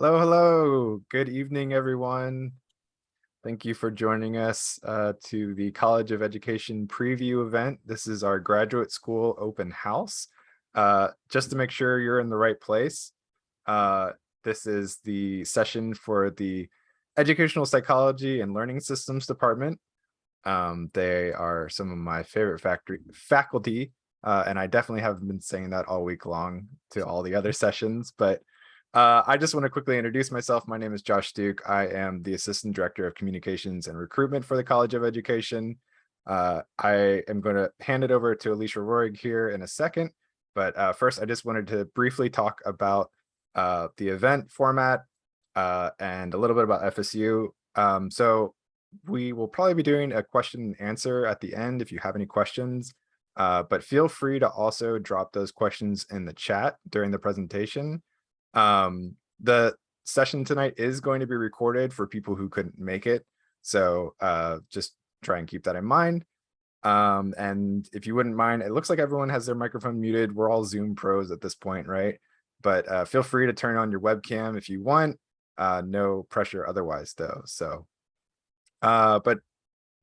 Hello, hello. Good evening, everyone. Thank you for joining us to the College of Education preview event. This is our graduate school open house. Just to make sure you're in the right place, uh, this is the session for the Educational Psychology and Learning Systems Department. They are some of my favorite faculty, and I definitely have been saying that all week long to all the other sessions, but I just want to quickly introduce myself. My name is Josh Duke. I am the Assistant Director of Communications and Recruitment for the College of Education. I am going to hand it over to Alicia Roig here in a second, but first I just wanted to briefly talk about the event format and a little bit about FSU. So we will probably be doing a question and answer at the end if you have any questions, but feel free to also drop those questions in the chat during the presentation. The session tonight is going to be recorded for people who couldn't make it. So just try and keep that in mind. And if you wouldn't mind, it looks like everyone has their microphone muted. We're all Zoom pros at this point, right? But feel free to turn on your webcam if you want. No pressure otherwise though. So, but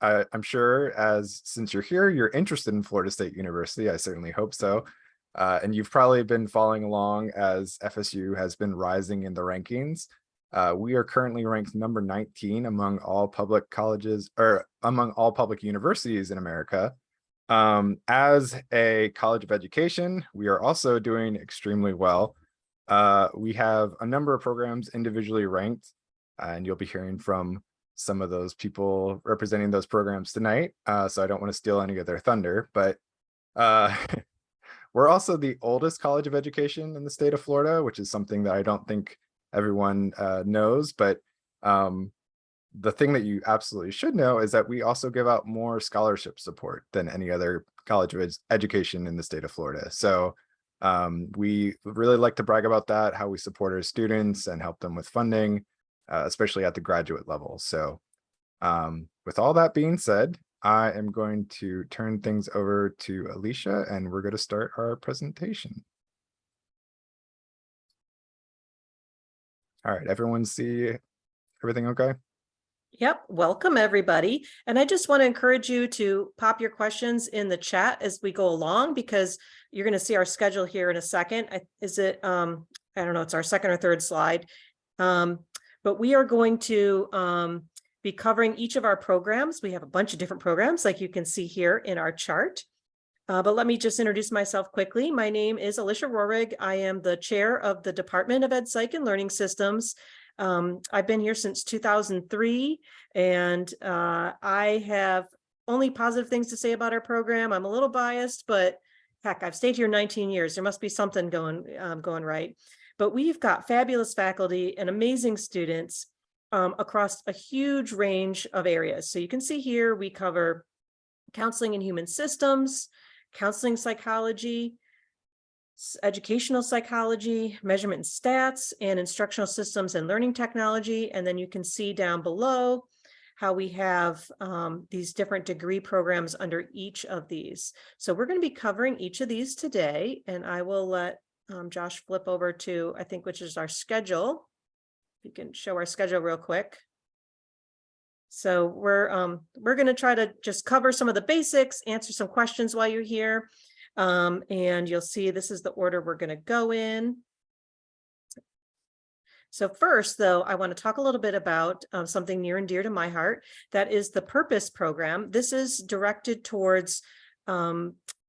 I'm sure since you're here, you're interested in Florida State University. I certainly hope so. And you've probably been following along as FSU has been rising in the rankings. We are currently ranked number 19 among all public colleges or among all public universities in America. As a college of education, we are also doing extremely well. We have a number of programs individually ranked, and you'll be hearing from some of those people representing those programs tonight. So I don't want to steal any of their thunder, but we're also the oldest college of education in the state of Florida, which is something that I don't think everyone knows. But the thing that you absolutely should know is that we also give out more scholarship support than any other college of education in the state of Florida. So we really like to brag about that, how we support our students and help them with funding, especially at the graduate level. So with all that being said, I am going to turn things over to Alicia and we're going to start our presentation. All right, everyone see everything okay? Yep. Welcome, everybody. And I just want to encourage you to pop your questions in the chat as we go along, because you're going to see our schedule here in a second. I don't know, it's our second or third slide. But we are going to be covering each of our programs. We have a bunch of different programs, like you can see here in our chart. But let me just introduce myself quickly. My name is Alicia Rohrig. I am the chair of the Department of Ed Psych and Learning Systems. I've been here since 2003, and I have only positive things to say about our program. I'm a little biased, but heck, I've stayed here 19 years. There must be something going right. But we've got fabulous faculty and amazing students across a huge range of areas. So you can see here we cover counseling and human systems, counseling psychology, educational psychology, measurement and stats, and instructional systems and learning technology. And then you can see down below how we have these different degree programs under each of these. So we're going to be covering each of these today, and I will let Josh flip over to, I think, which is our schedule. You can show our schedule real quick. So we're going to try to just cover some of the basics, answer some questions while you're here. And you'll see this is the order we're going to go in. So first, though, I want to talk a little bit about something near and dear to my heart. That is the Purpose program. This is directed towards,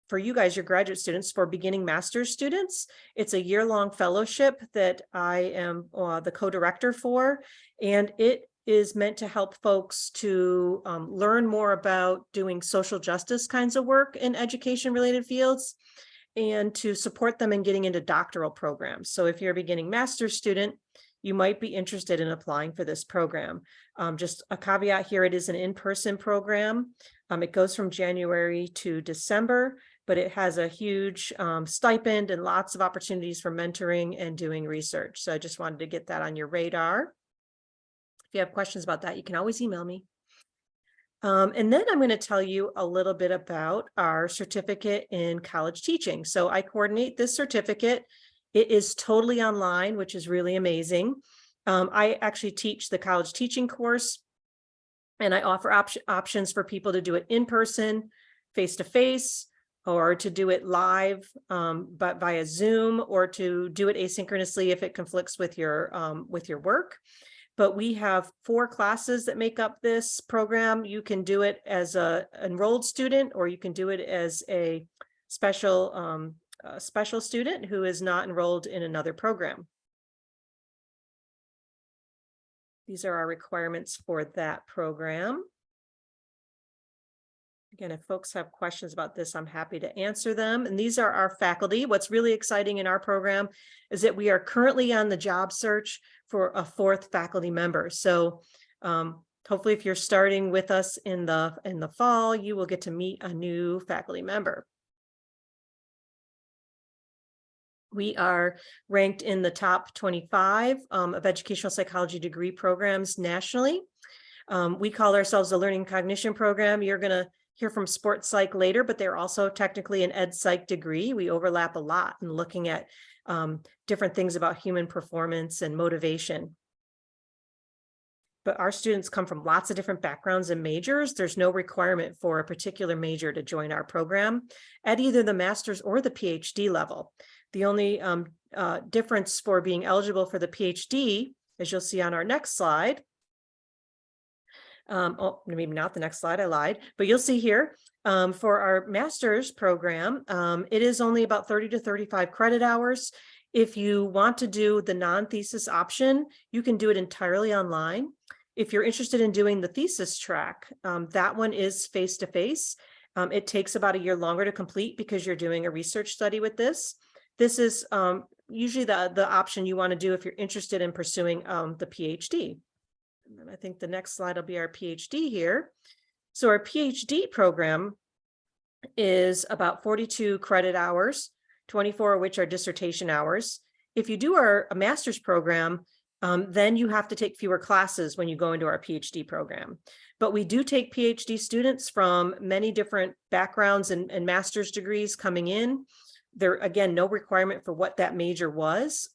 for you guys, your graduate students, for beginning master's students. It's a year-long fellowship that I am the co-director for, and it is meant to help folks to learn more about doing social justice kinds of work in education-related fields, and to support them in getting into doctoral programs. So if you're a beginning master's student, you might be interested in applying for this program. Just a caveat here, it is an in-person program. It goes from January to December, but it has a huge stipend and lots of opportunities for mentoring and doing research. So I just wanted to get that on your radar. If you have questions about that, you can always email me. And then I'm going to tell you a little bit about our certificate in college teaching. So I coordinate this certificate. It is totally online, which is really amazing. I actually teach the college teaching course, and I offer options for people to do it in person, face-to-face, or to do it live, but via Zoom, or to do it asynchronously if it conflicts with your work. But we have 4 classes that make up this program. You can do it as a enrolled student, or you can do it as a special student who is not enrolled in another program. These are our requirements for that program. Again, if folks have questions about this, I'm happy to answer them. And these are our faculty. What's really exciting in our program is that we are currently on the job search for a 4th faculty member. So hopefully if you're starting with us in the fall, you will get to meet a new faculty member. We are ranked in the top 25 of educational psychology degree programs nationally. We call ourselves a learning cognition program. You're going to hear from sports psych later, but they're also technically an ed psych degree. We overlap a lot in looking at different things about human performance and motivation. But our students come from lots of different backgrounds and majors. There's no requirement for a particular major to join our program at either the master's or the PhD level. The only difference for being eligible for the PhD, as you'll see on our next slide, oh, maybe not the next slide, I lied, but you'll see here for our master's program, it is only about 30 to 35 credit hours. If you want to do the non-thesis option, you can do it entirely online. If you're interested in doing the thesis track, that one is face-to-face. It takes about a year longer to complete because you're doing a research study with this. This is usually the option you want to do if you're interested in pursuing the PhD. And then I think the next slide will be our PhD here. So our PhD program is about 42 credit hours, 24 of which are dissertation hours. If you do a master's program, then you have to take fewer classes when you go into our PhD program. But we do take PhD students from many different backgrounds and master's degrees coming in. There, again, no requirement for what that major was,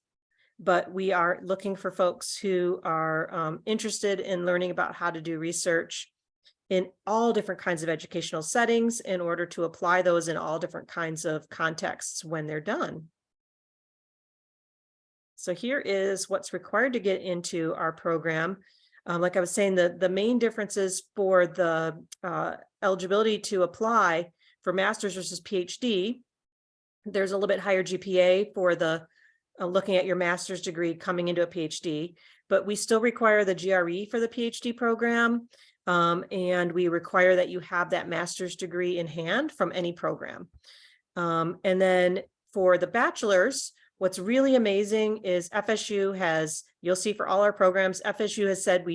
but we are looking for folks who are interested in learning about how to do research in all different kinds of educational settings in order to apply those in all different kinds of contexts when they're done. So here is what's required to get into our program. Like I was saying, the main differences for the eligibility to apply for master's versus PhD, there's a little bit higher GPA for the looking at your master's degree coming into a PhD, but we still require the GRE for the PhD program. And we require that you have that master's degree in hand from any program. And then for the bachelor's, what's really amazing is FSU has, you'll see for all our programs, FSU has said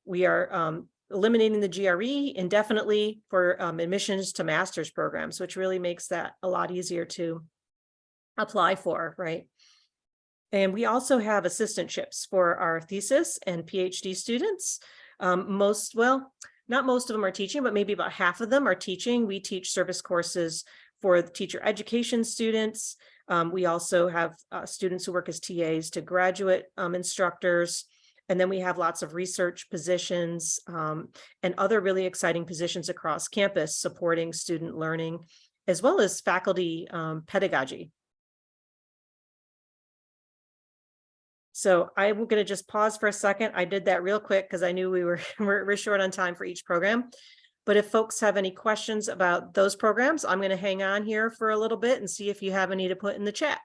we are eliminating the GRE indefinitely for admissions to master's programs, which really makes that a lot easier to apply for, right? And we also have assistantships for our thesis and PhD students. Not most of them are teaching, but maybe about half of them are teaching. We teach service courses for teacher education students. We also have students who work as TAs to graduate instructors. And then we have lots of research positions and other really exciting positions across campus supporting student learning, as well as faculty pedagogy. So I'm going to just pause for a second. I did that real quick because I knew we're short on time for each program. But if folks have any questions about those programs, I'm going to hang on here for a little bit and see if you have any to put in the chat.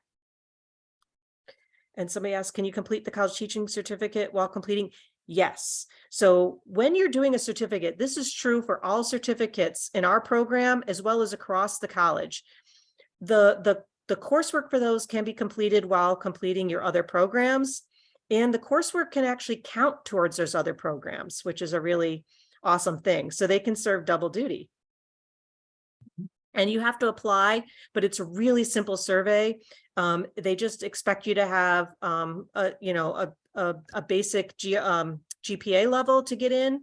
And somebody asked, can you complete the college teaching certificate while completing? Yes. So when you're doing a certificate, this is true for all certificates in our program, as well as across the college. The coursework for those can be completed while completing your other programs. And the coursework can actually count towards those other programs, which is a really awesome thing. So they can serve double duty. And you have to apply, but it's a really simple survey. They just expect you to have a basic GPA level to get in.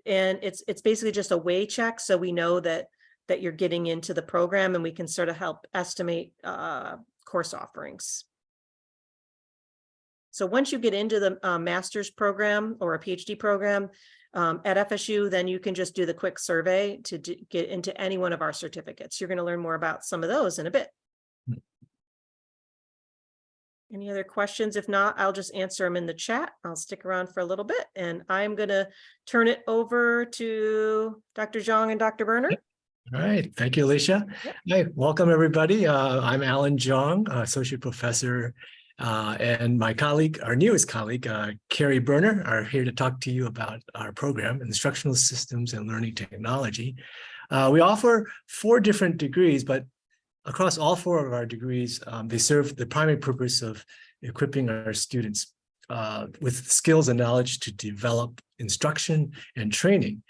And it's basically just a way check. So we know that you're getting into the program, and we can sort of help estimate course offerings. So once you get into the master's program or a PhD program at FSU, then you can just do the quick survey to get into any one of our certificates. You're going to learn more about some of those in a bit. Any other questions? If not, I'll just answer them in the chat. I'll stick around for a little bit, and I'm going to turn it over to Dr. Zhang and Dr. Berner. Yep. All right. Thank you, Alicia. Yep. Hi, welcome everybody. I'm Alan Zhang, Associate Professor, and my colleague, our newest colleague, Carrie Berner, are here to talk to you about our program, Instructional Systems and Learning Technology. We offer 4 different degrees, but across all 4 of our degrees, they serve the primary purpose of equipping our students with skills and knowledge to develop instruction and training.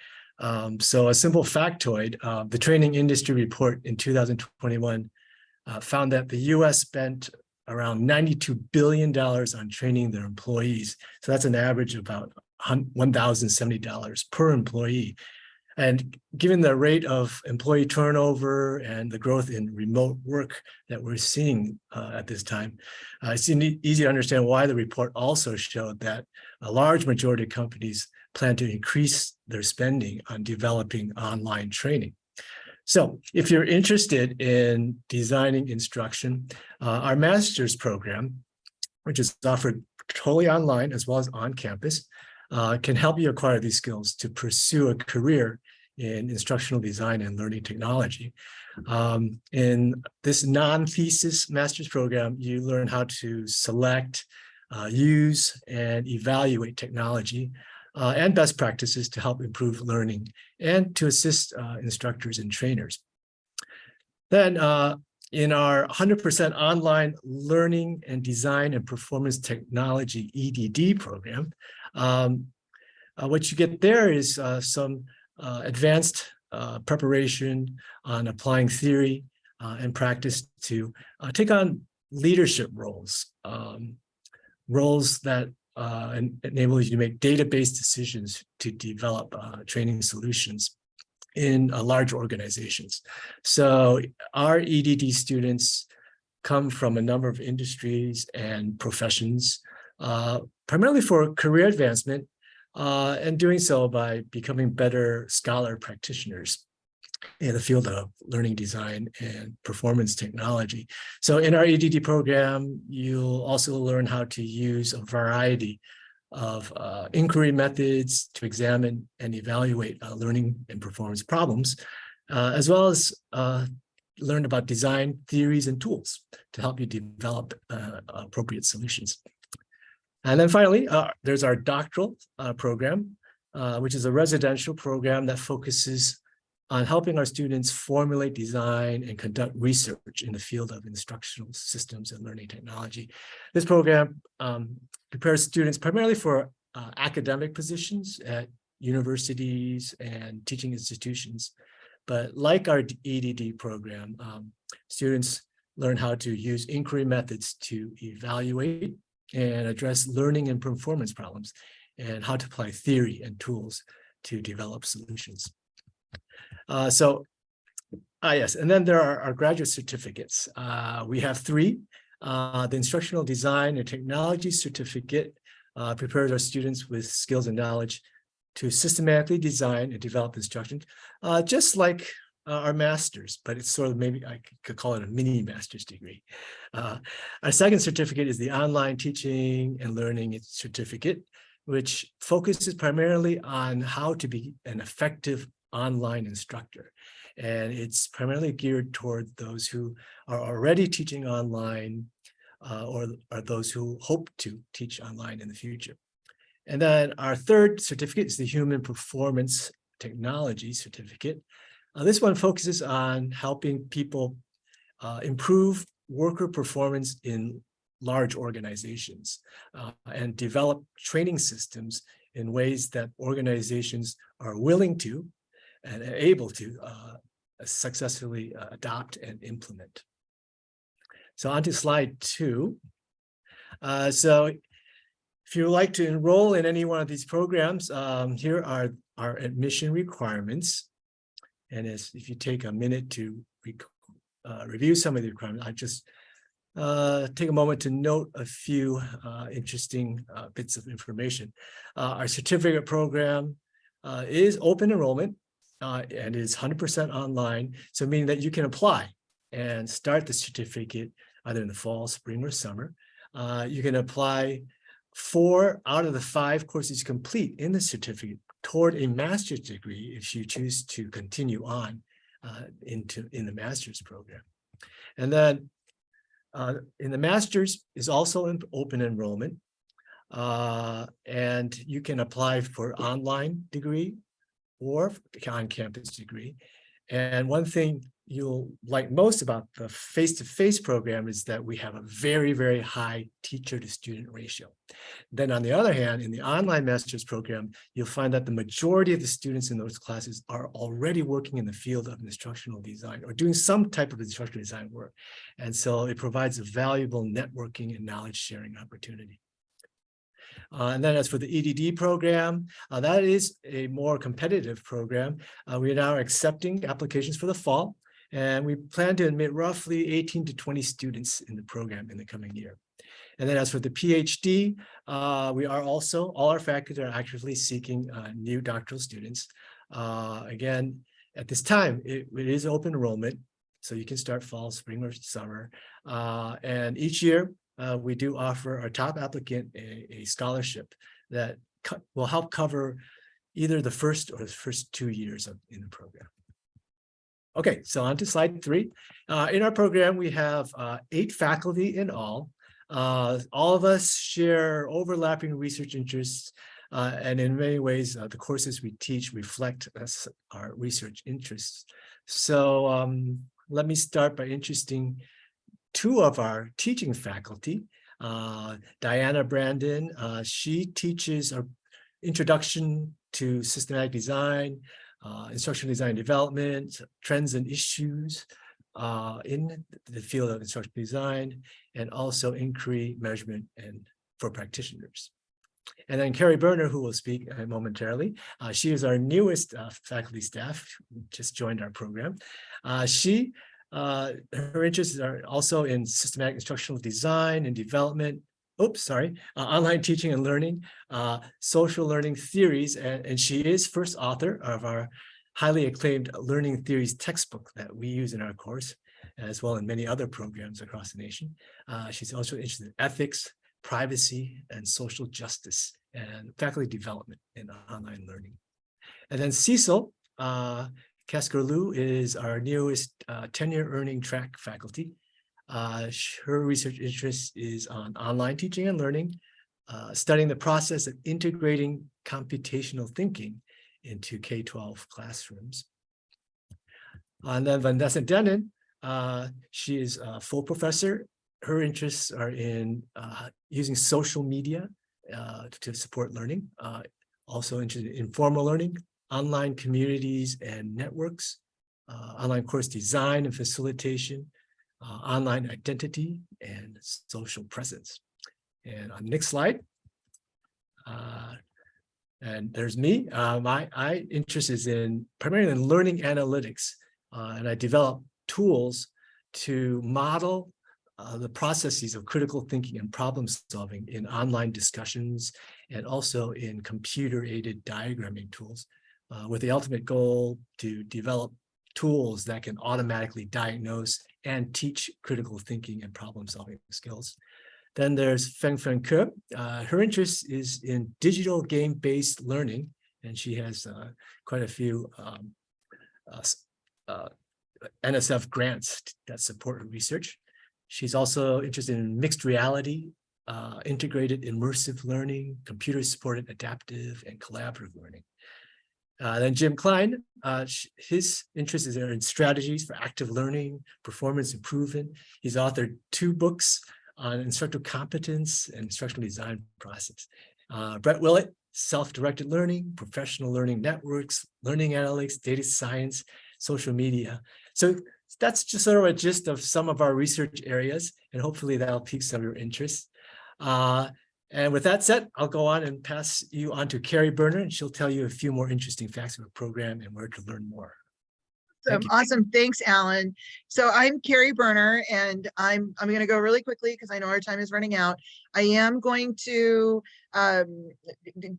So a simple factoid, the Training Industry Report in 2021 found that the US spent around $92 billion on training their employees. So that's an average of about $1,070 per employee. And given the rate of employee turnover and the growth in remote work that we're seeing at this time, it's easy to understand why the report also showed that a large majority of companies plan to increase their spending on developing online training. So if you're interested in designing instruction, our master's program, which is offered totally online as well as on campus, can help you acquire these skills to pursue a career in instructional design and learning technology. In this non-thesis master's program, you learn how to select, use, and evaluate technology and best practices to help improve learning and to assist instructors and trainers. Then in our 100% online learning and design and performance technology EDD program, what you get there is some advanced preparation on applying theory and practice to take on leadership roles, roles that enable you to make data-based decisions to develop training solutions in large organizations. So our EDD students come from a number of industries and professions, primarily for career advancement, and doing so by becoming better scholar practitioners in the field of learning design and performance technology. So in our EDD program, you'll also learn how to use a variety of inquiry methods to examine and evaluate learning and performance problems, as well as learn about design theories and tools to help you develop appropriate solutions. And then finally, there's our doctoral program, which is a residential program that focuses on helping our students formulate, design, and conduct research in the field of instructional systems and learning technology. This program prepares students primarily for academic positions at universities and teaching institutions. But like our EDD program, students learn how to use inquiry methods to evaluate and address learning and performance problems, and how to apply theory and tools to develop solutions. Yes, and then there are our graduate certificates. We have 3. The Instructional Design and Technology Certificate prepares our students with skills and knowledge to systematically design and develop instruction, just like our master's, but it's sort of, maybe I could call it a mini master's degree. Our second certificate is the Online Teaching and Learning Certificate, which focuses primarily on how to be an effective online instructor. And it's primarily geared toward those who are already teaching online or those who hope to teach online in the future. And then our third certificate is the Human Performance Technology Certificate. This one focuses on helping people improve worker performance in large organizations and develop training systems in ways that organizations are willing to and able to successfully adopt and implement. So on to slide 2. So if you would like to enroll in any one of these programs, here are our admission requirements. And if you take a minute to review some of the requirements, I just take a moment to note a few interesting bits of information. Our certificate program is open enrollment and is 100% online. So meaning that you can apply and start the certificate either in the fall, spring, or summer. You can apply 4 out of the 5 courses complete in the certificate toward a master's degree if you choose to continue on in the master's program. And then in the master's is also in open enrollment. And you can apply for online degree or on-campus degree. And one thing you'll like most about the face-to-face program is that we have a very, very high teacher-to-student ratio. Then on the other hand, in the online master's program, you'll find that the majority of the students in those classes are already working in the field of instructional design or doing some type of instructional design work. And so it provides a valuable networking and knowledge sharing opportunity. And then as for the EDD program, that is a more competitive program. We are now accepting applications for the fall, and we plan to admit roughly 18 to 20 students in the program in the coming year. And then as for the PhD, we are also, all our faculty are actively seeking new doctoral students. Again, at this time, it is open enrollment, so you can start fall, spring, or summer. And each year, we do offer our top applicant a scholarship that will help cover either the first or the first 2 years in the program. Okay, so on to slide 3. In our program, we have 8 faculty in all. All of us share overlapping research interests, and in many ways, the courses we teach reflect our research interests. So let me start by introducing 2 of our teaching faculty. Diana Brandon, she teaches our introduction to systematic design, instructional design development, trends and issues in the field of instructional design, and also inquiry, measurement, and for practitioners. And then Carrie Berner, who will speak momentarily. She is our newest faculty staff, who just joined our program. Her interests are also in systematic instructional design and development, online teaching and learning, social learning theories, and she is first author of our highly acclaimed learning theories textbook that we use in our course, as well as many other programs across the nation. She's also interested in ethics, privacy, and social justice, and faculty development in online learning. And then Cecil Cascarlou is our newest tenure earning track faculty. Her research interest is on online teaching and learning, studying the process of integrating computational thinking into K-12 classrooms. And then Vanessa Denon, she is a full professor. Her interests are in using social media to support learning, also interested in informal learning, online communities and networks, online course design and facilitation, online identity, and social presence. And on the next slide, and there's me. My interest is primarily in learning analytics, and I develop tools to model the processes of critical thinking and problem solving in online discussions and also in computer-aided diagramming tools, with the ultimate goal to develop tools that can automatically diagnose and teach critical thinking and problem solving skills. Then there's Feng Ke. Her interest is in digital game-based learning, and she has quite a few NSF grants that support her research. She's also interested in mixed reality, integrated immersive learning, computer-supported adaptive and collaborative learning. Then Jim Klein, his interest is in strategies for active learning, performance improvement. He's authored 2 books on instructor competence and instructional design process. Brett Willett, self-directed learning, professional learning networks, learning analytics, data science, social media. So that's just sort of a gist of some of our research areas, and hopefully that'll pique some of your interest. And with that said, I'll go on and pass you on to Carrie Berner, and she'll tell you a few more interesting facts of our program and where to learn more. Thank you. Awesome. Thanks, Alan. So I'm Carrie Berner, and I'm going to go really quickly because I know our time is running out. I am going to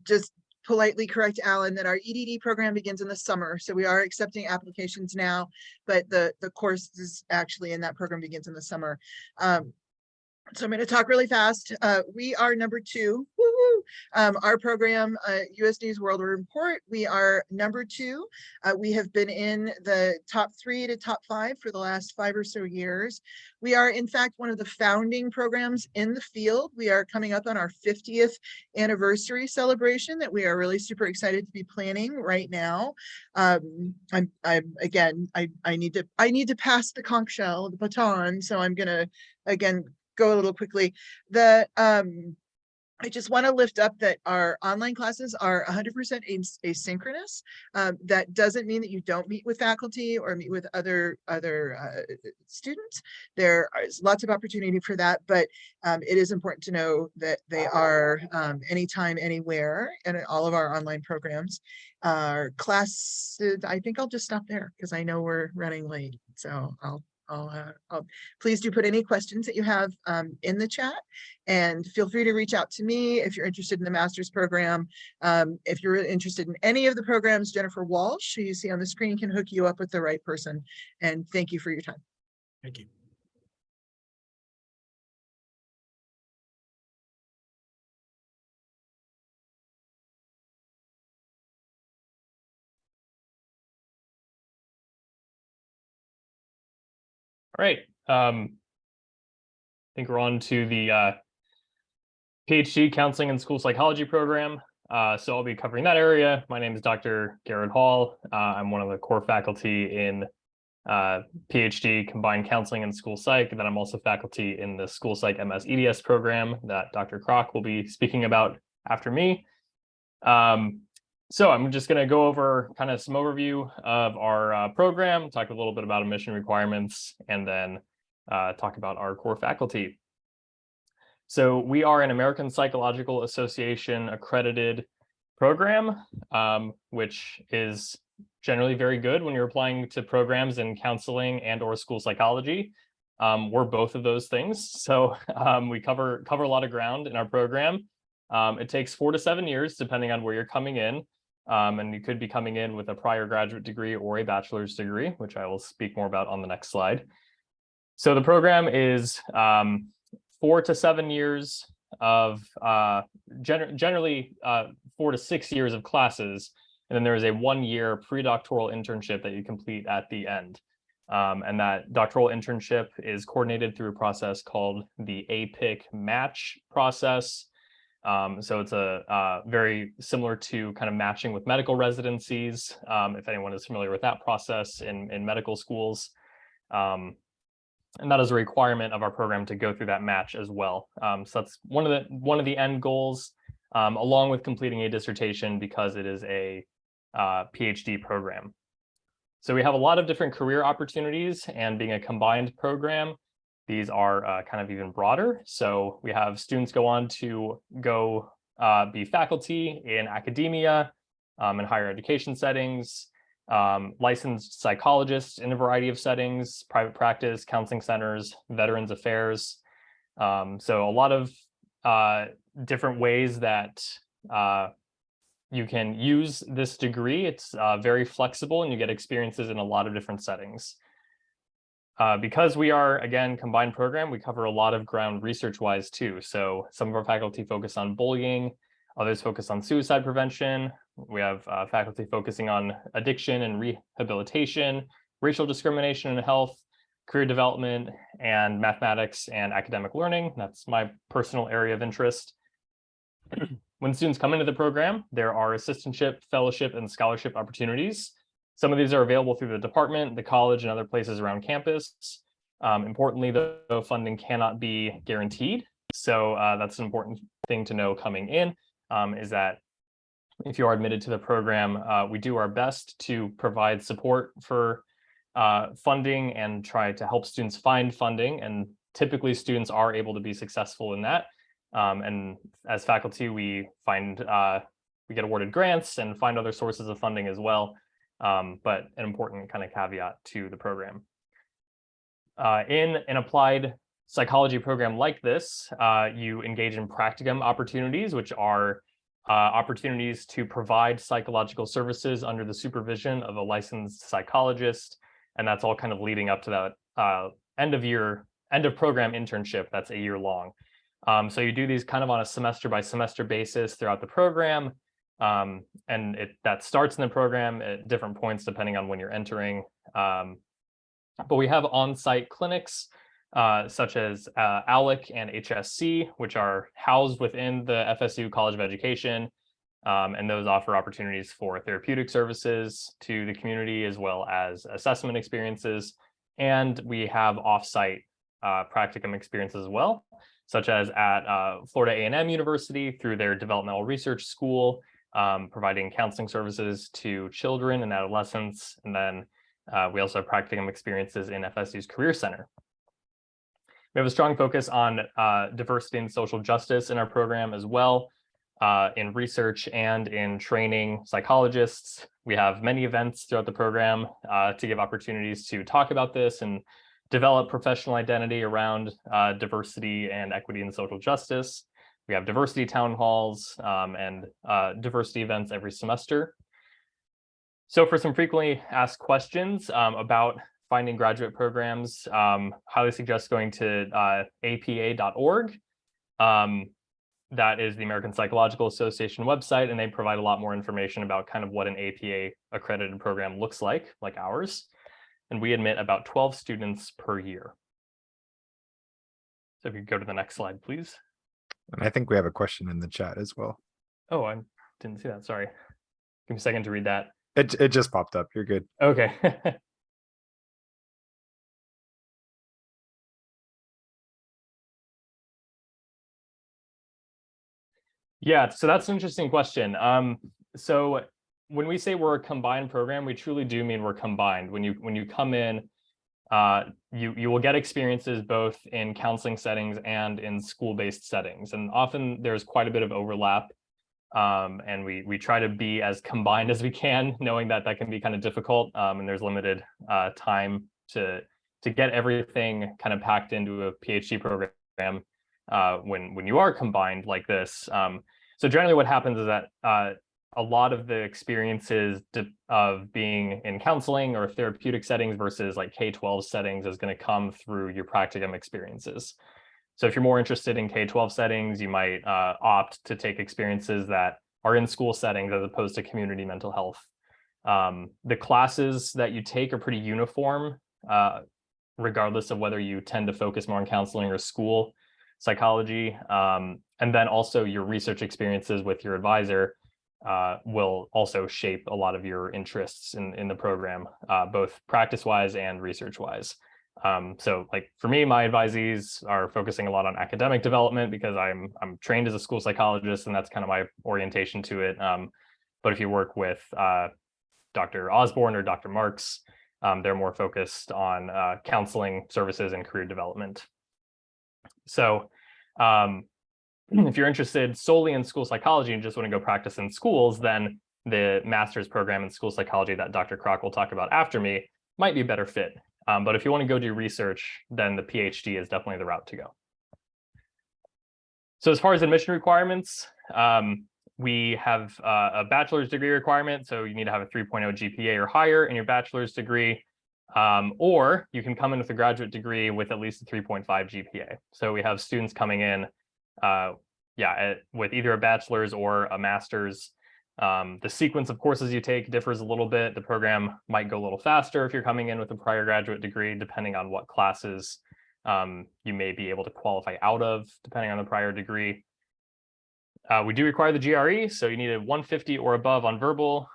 just politely correct Alan that our EDD program begins in the summer. So we are accepting applications now, but the course is actually in that program begins in the summer. So I'm going to talk really fast. We are number 2. Woo-hoo! Our program, US News World Report, we are number 2. We have been in the top 3 to top 5 for the last 5 or so years. We are, in fact, one of the founding programs in the field. We are coming up on our 50th anniversary celebration that we are really super excited to be planning right now. I need to pass the conch shell, the baton. So I'm going to, again, go a little quickly. I just want to lift up that our online classes are 100% asynchronous. That doesn't mean that you don't meet with faculty or meet with other students. There is lots of opportunity for that, but it is important to know that they are anytime, anywhere, and all of our online programs. Our classes, I think I'll just stop there because I know we're running late. So I'll please do put any questions that you have in the chat, and feel free to reach out to me if you're interested in the master's program. If you're interested in any of the programs, Jennifer Walsh, who you see on the screen, can hook you up with the right person. And thank you for your time. Thank you. All right. I think we're on to the PhD Counseling and School Psychology program. So I'll be covering that area. My name is Dr. Garrett Hall. I'm one of the core faculty in PhD Combined Counseling and School Psych, and then I'm also faculty in the School Psych MS EDS program that Dr. Kroc will be speaking about after me. So I'm just going to go over kind of some overview of our program, talk a little bit about admission requirements, and then talk about our core faculty. So we are an American Psychological Association accredited program, which is generally very good when you're applying to programs in counseling and or school psychology. We're both of those things. So we cover a lot of ground in our program. It takes 4 to 7 years, depending on where you're coming in. And you could be coming in with a prior graduate degree or a bachelor's degree, which I will speak more about on the next slide. So the program is 4 to 7 years of generally 4 to 6 years of classes. And then there is a 1-year pre-doctoral internship that you complete at the end. And that doctoral internship is coordinated through a process called the APIC match process. So it's a very similar to kind of matching with medical residencies, if anyone is familiar with that process in medical schools. And that is a requirement of our program to go through that match as well. So that's one of the end goals, along with completing a dissertation, because it is a PhD program. So we have a lot of different career opportunities, and being a combined program, these are kind of even broader. So we have students go on to be faculty in academia, in higher education settings, licensed psychologists in a variety of settings, private practice, counseling centers, veterans affairs. So a lot of different ways that you can use this degree. It's very flexible, and you get experiences in a lot of different settings. Because we are, again, combined program, we cover a lot of ground research-wise too. So some of our faculty focus on bullying, others focus on suicide prevention. We have faculty focusing on addiction and rehabilitation, racial discrimination and health, career development, and mathematics and academic learning. That's my personal area of interest. When students come into the program, there are assistantship, fellowship, and scholarship opportunities. Some of these are available through the department, the college, and other places around campus. Importantly, though, funding cannot be guaranteed. So that's an important thing to know coming in, is that if you are admitted to the program, we do our best to provide support for funding and try to help students find funding. And typically students are able to be successful in that. And as faculty, we get awarded grants and find other sources of funding as well. but an important kind of caveat to the program. In an applied psychology program like this, you engage in practicum opportunities, which are opportunities to provide psychological services under the supervision of a licensed psychologist. And that's all kind of leading up to that end of program internship that's a year long. So you do these kind of on a semester by semester basis throughout the program. And that starts in the program at different points depending on when you're entering. But we have on-site clinics such as ALEC and HSC, which are housed within the FSU College of Education. And those offer opportunities for therapeutic services to the community as well as assessment experiences. And we have off-site practicum experiences as well, such as at Florida A&M University through their developmental research school, providing counseling services to children and adolescents. And then we also have practicum experiences in FSU's Career Center. We have a strong focus on diversity and social justice in our program as well, in research and in training psychologists. We have many events throughout the program to give opportunities to talk about this and develop professional identity around diversity and equity and social justice. We have diversity town halls and diversity events every semester. So for some frequently asked questions about finding graduate programs, highly suggest going to apa.org. That is the American Psychological Association website, and they provide a lot more information about kind of what an APA accredited program looks like ours. And we admit about 12 students per year. So if you could go to the next slide, please. And I think we have a question in the chat as well. Oh, I didn't see that. Sorry. Give me a second to read that. It just popped up. You're good. Okay. Yeah, so that's an interesting question. So when we say we're a combined program, we truly do mean we're combined. When you come in, you will get experiences both in counseling settings and in school-based settings, and often there's quite a bit of overlap. And we try to be as combined as we can, knowing that that can be kind of difficult, and there's limited time to get everything kind of packed into a PhD program when you are combined like this. So generally what happens is that a lot of the experiences of being in counseling or therapeutic settings versus like K-12 settings is going to come through your practicum experiences. So if you're more interested in K-12 settings, you might opt to take experiences that are in school settings as opposed to community mental health. The classes that you take are pretty uniform, regardless of whether you tend to focus more on counseling or school psychology. And then also your research experiences with your advisor will also shape a lot of your interests in the program, both practice-wise and research-wise. So like for me, my advisees are focusing a lot on academic development because I'm trained as a school psychologist, and that's kind of my orientation to it. But if you work with Dr. Osborne or Dr. Marks, they're more focused on counseling services and career development. So if you're interested solely in school psychology and just want to go practice in schools, then the master's program in school psychology that Dr. Kroc will talk about after me might be a better fit. But if you want to go do research, then the PhD is definitely the route to go. So as far as admission requirements, we have a bachelor's degree requirement. So you need to have a 3.0 GPA or higher in your bachelor's degree, or you can come in with a graduate degree with at least a 3.5 GPA. So we have students coming in with either a bachelor's or a master's. The sequence of courses you take differs a little bit. The program might go a little faster if you're coming in with a prior graduate degree, depending on what classes you may be able to qualify out of, depending on the prior degree. We do require the GRE, so you need a 150 or above on verbal,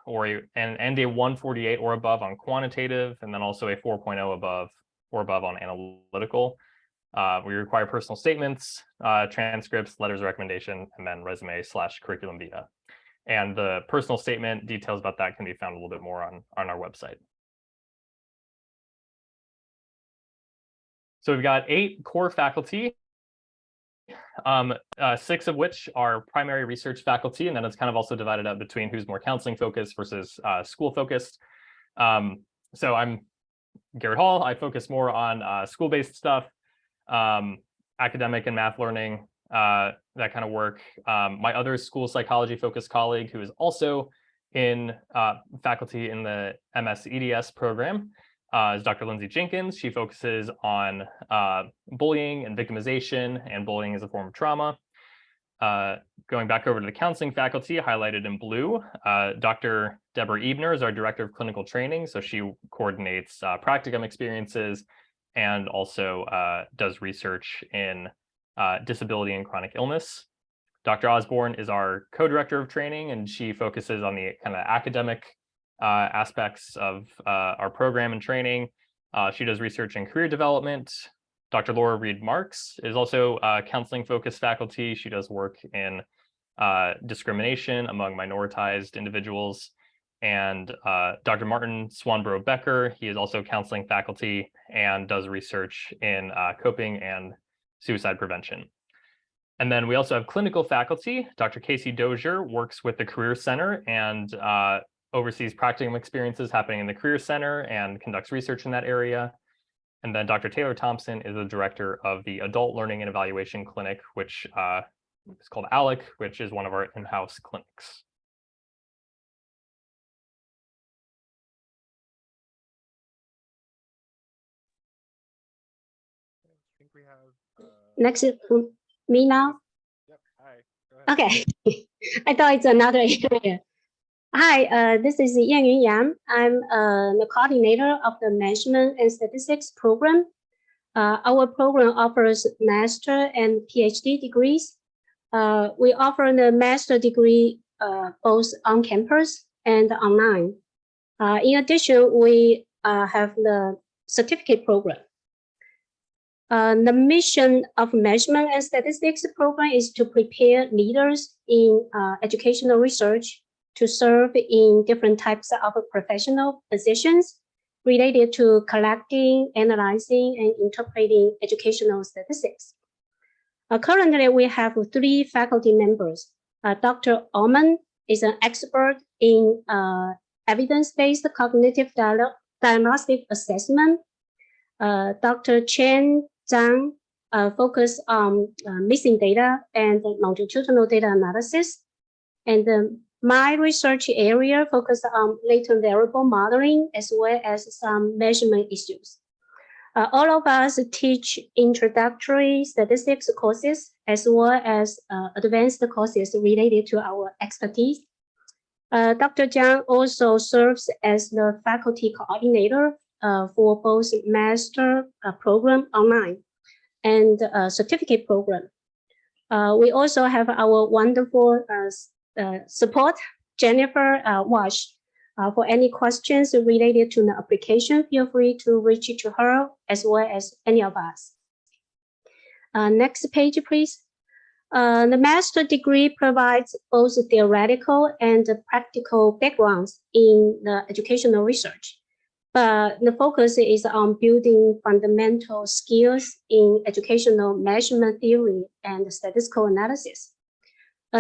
and a 148 or above on quantitative, and then also a 4.0 above on analytical. We require personal statements, transcripts, letters of recommendation, and then resume/curriculum vitae. And the personal statement details about that can be found a little bit more on our website. So we've got 8 core faculty, 6 of which are primary research faculty, and then it's kind of also divided up between who's more counseling focused versus school focused. So I'm Garrett Hall. I focus more on school-based stuff, academic and math learning, that kind of work. My other school psychology focused colleague, who is also in faculty in the MS EDS program, is Dr. Lindsay Jenkins. She focuses on bullying and victimization, and bullying as a form of trauma. Going back over to the counseling faculty, highlighted in blue, Dr. Deborah Ebner is our Director of Clinical Training. So she coordinates practicum experiences and also does research in disability and chronic illness. Dr. Osborne is our co-director of training, and she focuses on the kind of academic aspects of our program and training. She does research in career development. Dr. Laura Reed Marks is also counseling focused faculty. She does work in discrimination among minoritized individuals. And Dr. Martin Swanborough Becker, he is also counseling faculty and does research in coping and suicide prevention. And then we also have clinical faculty. Dr. Casey Dozier works with the Career Center and oversees practicum experiences happening in the Career Center and conducts research in that area. And then Dr. Taylor Thompson is the director of the Adult Learning and Evaluation Clinic, which is called ALEC, which is one of our in-house clinics. I think we have Next, me now? Yep. Hi. Go ahead. Okay. I thought it's another area. Hi, this is Yangyun Yang. I'm the coordinator of the Management and Statistics program. Our program offers master and PhD degrees. We offer the master degree both on campus and online. In addition, we have the certificate program. The mission of Management and Statistics program is to prepare leaders in educational research to serve in different types of professional positions related to collecting, analyzing, and interpreting educational statistics. Currently, we have 3 faculty members. Dr. Allman is an expert in evidence-based cognitive diagnostic assessment. Dr. Chen Zhang focus on missing data and longitudinal data analysis. And my research area focused on latent variable modeling as well as some measurement issues. All of us teach introductory statistics courses as well as advanced courses related to our expertise. Dr. Zhang also serves as the faculty coordinator for both master program online and certificate program. We also have our wonderful support, Jennifer Wash. For any questions related to the application, feel free to reach to her as well as any of us. Next page, please. The master degree provides both theoretical and practical backgrounds in the educational research. But the focus is on building fundamental skills in educational measurement theory and statistical analysis.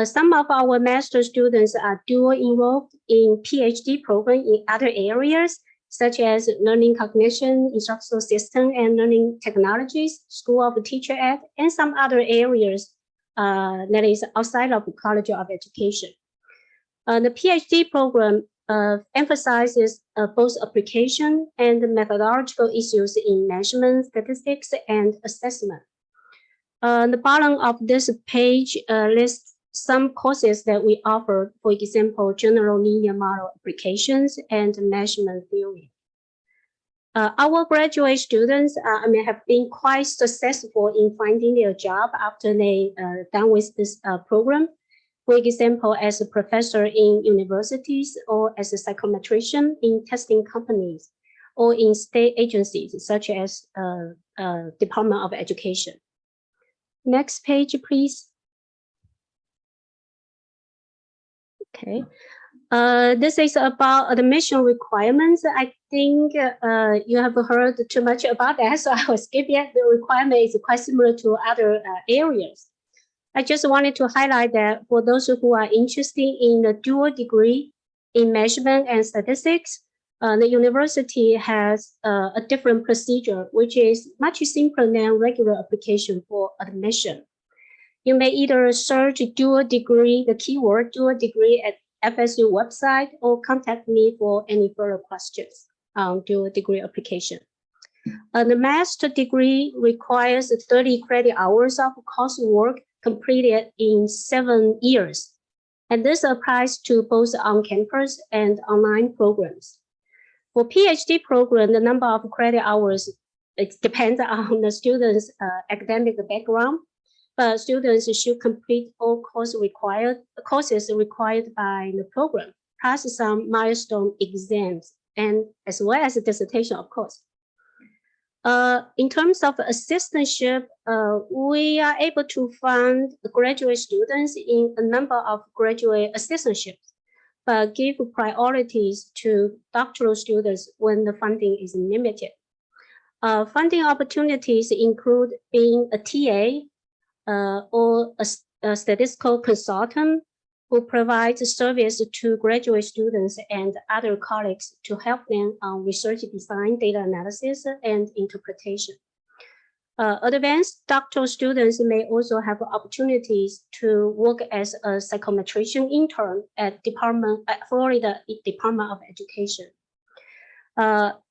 Some of our master students are dual enrolled in PhD program in other areas, such as learning cognition, instructional system, and learning technologies, School of Teacher Ed, and some other areas that is outside of the College of Education. The PhD program emphasizes both application and methodological issues in measurement, statistics, and assessment. The bottom of this page lists some courses that we offer, for example, general linear model applications and measurement theory. Our graduate students have been quite successful in finding their job after they done with this program. For example, as a professor in universities or as a psychometrician in testing companies or in state agencies such as Department of Education. Next page, please. Okay, this is about admission requirements. I think you have heard too much about that, so I will skip it. The requirement is quite similar to other areas. I just wanted to highlight that for those who are interested in the dual degree in measurement and statistics, The university has a different procedure, which is much simpler than regular application for admission. You may either search dual degree, the keyword dual degree at FSU website, or contact me for any further questions on dual degree application. The master degree requires 30 credit hours of coursework completed in 7 years. And this applies to both on-campus and online programs. For PhD program, the number of credit hours, it depends on the student's academic background, but students should complete all courses required by the program, plus some milestone exams, and as well as a dissertation, of course. In terms of assistantship, we are able to fund graduate students in a number of graduate assistantships, but give priorities to doctoral students when the funding is limited. Funding opportunities include being a TA or a statistical consultant who provides service to graduate students and other colleagues to help them on research design, data analysis, and interpretation. Advanced doctoral students may also have opportunities to work as a psychometrician intern at Florida Department of Education.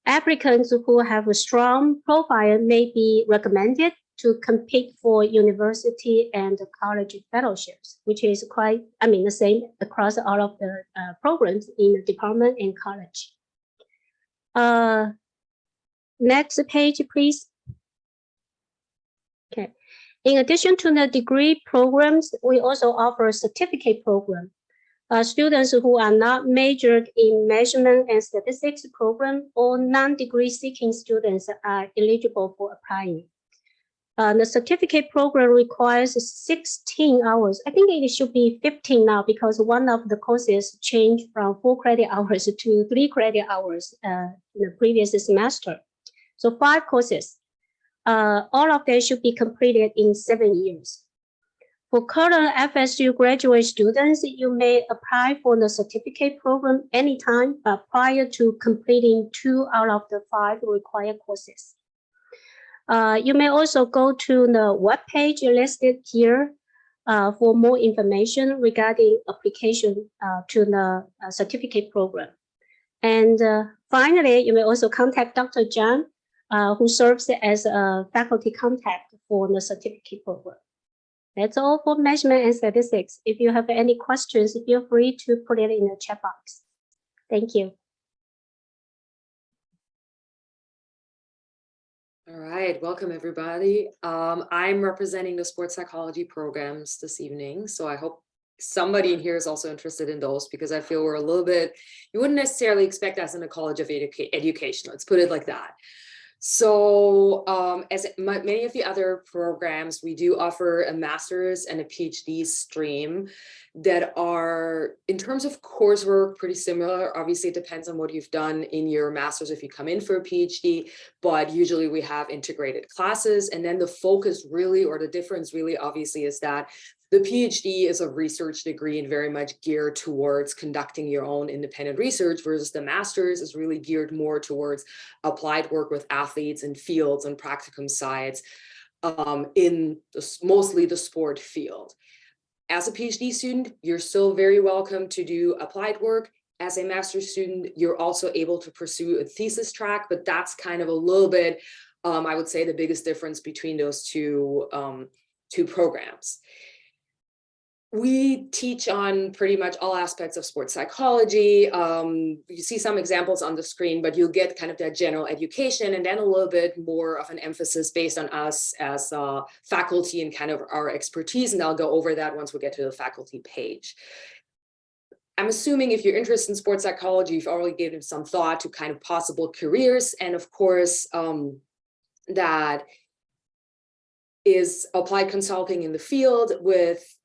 Applicants who have a strong profile may be recommended to compete for university and college fellowships, which is the same across all of the programs in the department and college. Next page, please. Okay. In addition to the degree programs, we also offer a certificate program. Students who are not majored in measurement and statistics program or non-degree seeking students are eligible for applying. The certificate program requires 16 hours. I think it should be 15 now because one of the courses changed from 4 credit hours to 3 credit hours in the previous semester. So 5 courses. All of them should be completed in 7 years. For current FSU graduate students, you may apply for the certificate program anytime, but prior to completing 2 out of the 5 required courses. You may also go to the webpage listed here for more information regarding application to the certificate program. And finally, you may also contact Dr. John, who serves as a faculty contact for the certificate program. That's all for measurement and statistics. If you have any questions, feel free to put it in the chat box. Thank you. All right, welcome everybody. I'm representing the sports psychology programs this evening, so I hope somebody in here is also interested in those because I feel we're a little bit, you wouldn't necessarily expect us in a college of education, let's put it like that. So as many of the other programs, we do offer a master's and a PhD stream that are, in terms of coursework, pretty similar. Obviously, it depends on what you've done in your master's if you come in for a PhD, but usually we have integrated classes. And then the focus really, or the difference really obviously is that the PhD is a research degree and very much geared towards conducting your own independent research, versus the master's is really geared more towards applied work with athletes and fields and practicum sites in mostly the sport field. As a PhD student, you're still very welcome to do applied work. As a master's student, you're also able to pursue a thesis track, but that's kind of a little bit, I would say, the biggest difference between those two programs. We teach on pretty much all aspects of sports psychology. You see some examples on the screen, but you'll get kind of that general education and then a little bit more of an emphasis based on us as faculty and kind of our expertise. And I'll go over that once we get to the faculty page. I'm assuming if you're interested in sports psychology, you've already given some thought to kind of possible careers. And of course, that is applied consulting in the field with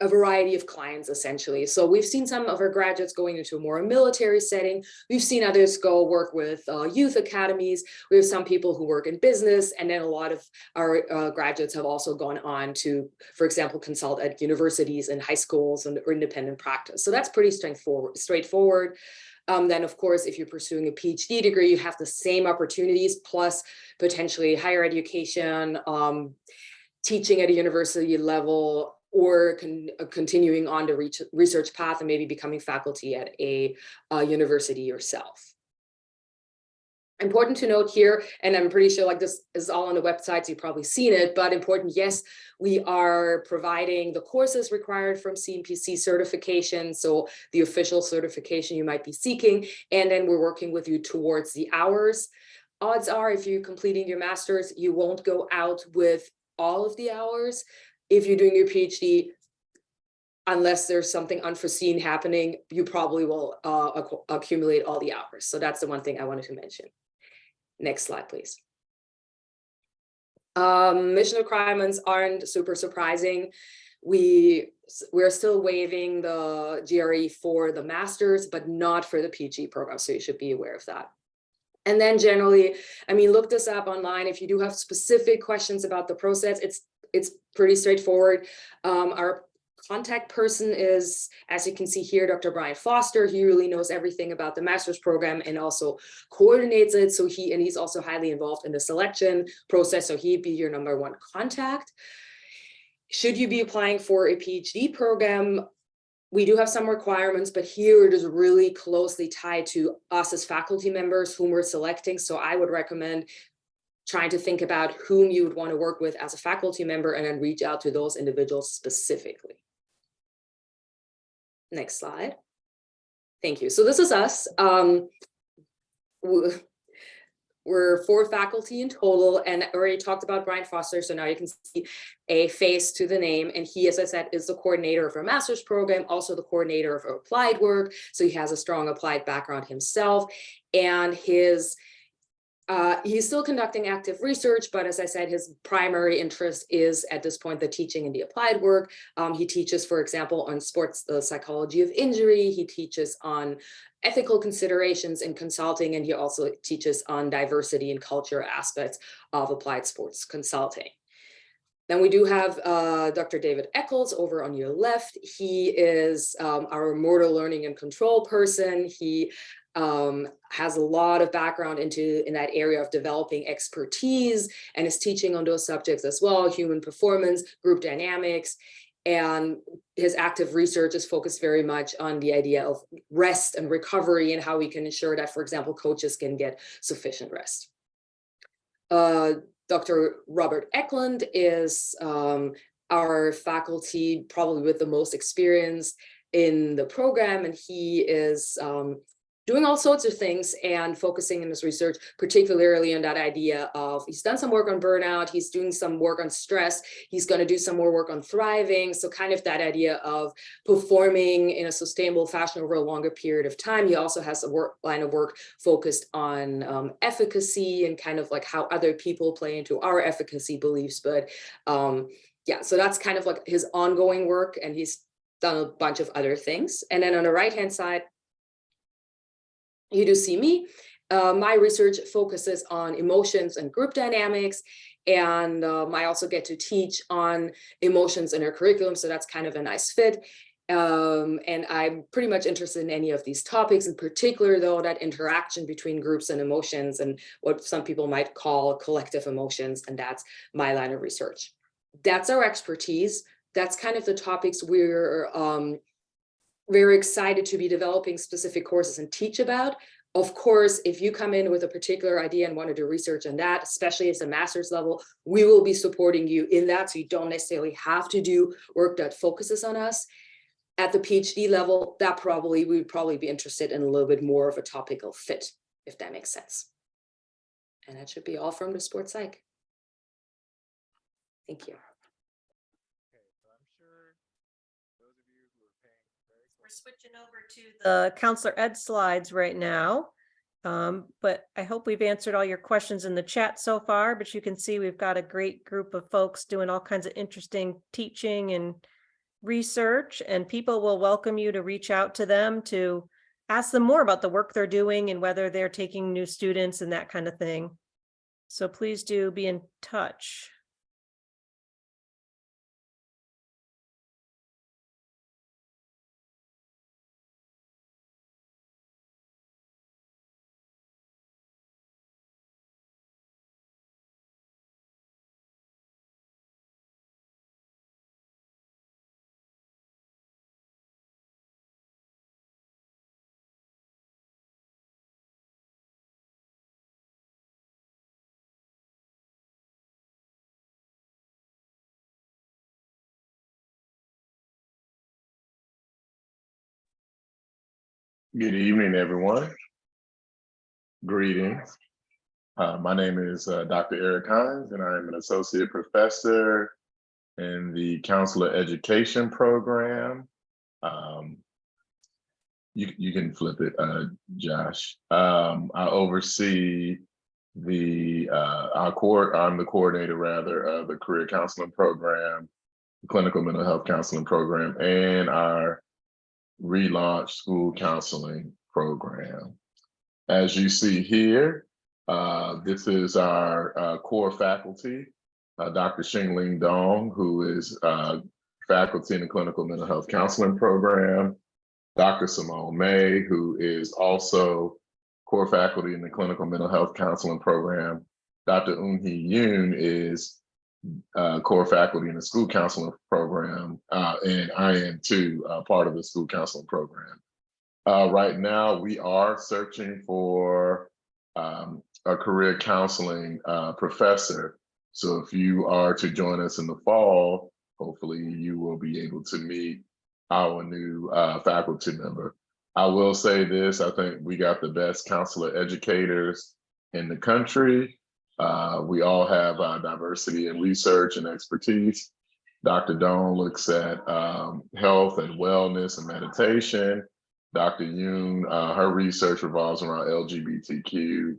a variety of clients, essentially. So we've seen some of our graduates going into a more military setting. We've seen others go work with youth academies. We have some people who work in business. And then a lot of our graduates have also gone on to, for example, consult at universities and high schools and or independent practice. So that's pretty straightforward. Then of course, if you're pursuing a PhD degree, you have the same opportunities plus potentially higher education, teaching at a university level, or continuing on the research path and maybe becoming faculty at a university yourself. Important to note here, and I'm pretty sure like this is all on the website, so you've probably seen it, but important, yes, we are providing the courses required from CMPC certification, so the official certification you might be seeking, and then we're working with you towards the hours. Odds are if you're completing your master's, you won't go out with all of the hours. If you're doing your PhD, unless there's something unforeseen happening, you probably will accumulate all the hours. So that's the one thing I wanted to mention. Next slide, please. Mission requirements aren't super surprising. We're still waiving the GRE for the master's, but not for the PhD program. So you should be aware of that. And then generally, I mean, look this up online. If you do have specific questions about the process, it's pretty straightforward. Our contact person is, as you can see here, Dr. Brian Foster. He really knows everything about the master's program and also coordinates it. So he's also highly involved in the selection process. So he'd be your #1 contact. Should you be applying for a PhD program, we do have some requirements, but here it is really closely tied to us as faculty members whom we're selecting. So I would recommend trying to think about whom you would want to work with as a faculty member and then reach out to those individuals specifically. Next slide. Thank you. So this is us. We're 4 faculty in total, and I already talked about Brian Foster, so now you can see a face to the name, and he, as I said, is the coordinator of our master's program, also the coordinator of our applied work, so he has a strong applied background himself, and he's still conducting active research, but as I said, his primary interest is at this point the teaching and the applied work. He teaches, for example, on sports psychology of injury. He teaches on ethical considerations in consulting, and he also teaches on diversity and culture aspects of applied sports consulting. Then we do have Dr. David Eccles over on your left. He is our motor learning and control person. He has a lot of background in that area of developing expertise and is teaching on those subjects as well, human performance, group dynamics, and his active research is focused very much on the idea of rest and recovery and how we can ensure that, for example, coaches can get sufficient rest. Dr. Robert Eklund is our faculty probably with the most experience in the program, and he is doing all sorts of things and focusing in his research, particularly on that idea of, he's done some work on burnout, he's doing some work on stress, he's going to do some more work on thriving. So kind of that idea of performing in a sustainable fashion over a longer period of time. He also has a line of work focused on efficacy and kind of like how other people play into our efficacy beliefs. But yeah, so that's kind of like his ongoing work, and he's done a bunch of other things. And then on the right-hand side, you do see me. My research focuses on emotions and group dynamics, and I also get to teach on emotions in our curriculum, so that's kind of a nice fit. And I'm pretty much interested in any of these topics, in particular, though, that interaction between groups and emotions and what some people might call collective emotions, and that's my line of research. That's our expertise. That's kind of the topics we're very excited to be developing specific courses and teach about. Of course, if you come in with a particular idea and want to do research on that, especially as a master's level, we will be supporting you in that. So you don't necessarily have to do work that focuses on us. At the PhD level, we would probably be interested in a little bit more of a topical fit, if that makes sense. And that should be all from the sports psych. Thank you. We're switching over to the Counselor Ed slides right now. But I hope we've answered all your questions in the chat so far, but you can see we've got a great group of folks doing all kinds of interesting teaching and research, and people will welcome you to reach out to them to ask them more about the work they're doing and whether they're taking new students and that kind of thing. So please do be in touch. Good evening, everyone. Greetings. My name is Dr. Eric Hines, and I'm an associate professor in the Counselor Education program. You can flip it, Josh. I oversee I'm the coordinator rather of the career counseling program, clinical mental health counseling program, and our relaunched school counseling program. As you see here, this is our core faculty, Dr. Xingling Dong, who is faculty in the clinical mental health counseling program, Dr. Simone May, who is also core faculty in the clinical mental health counseling program. Dr. Eun-hee Yoon is core faculty in the school counseling program, and I am too part of the school counseling program. Right now, we are searching for a career counseling professor. So if you are to join us in the fall, hopefully you will be able to meet our new faculty member. I will say this, I think we got the best counselor educators in the country. We all have diversity in research and expertise. Dr. Doan looks at health and wellness and meditation. Dr. Yoon, her research revolves around LGBTQ+,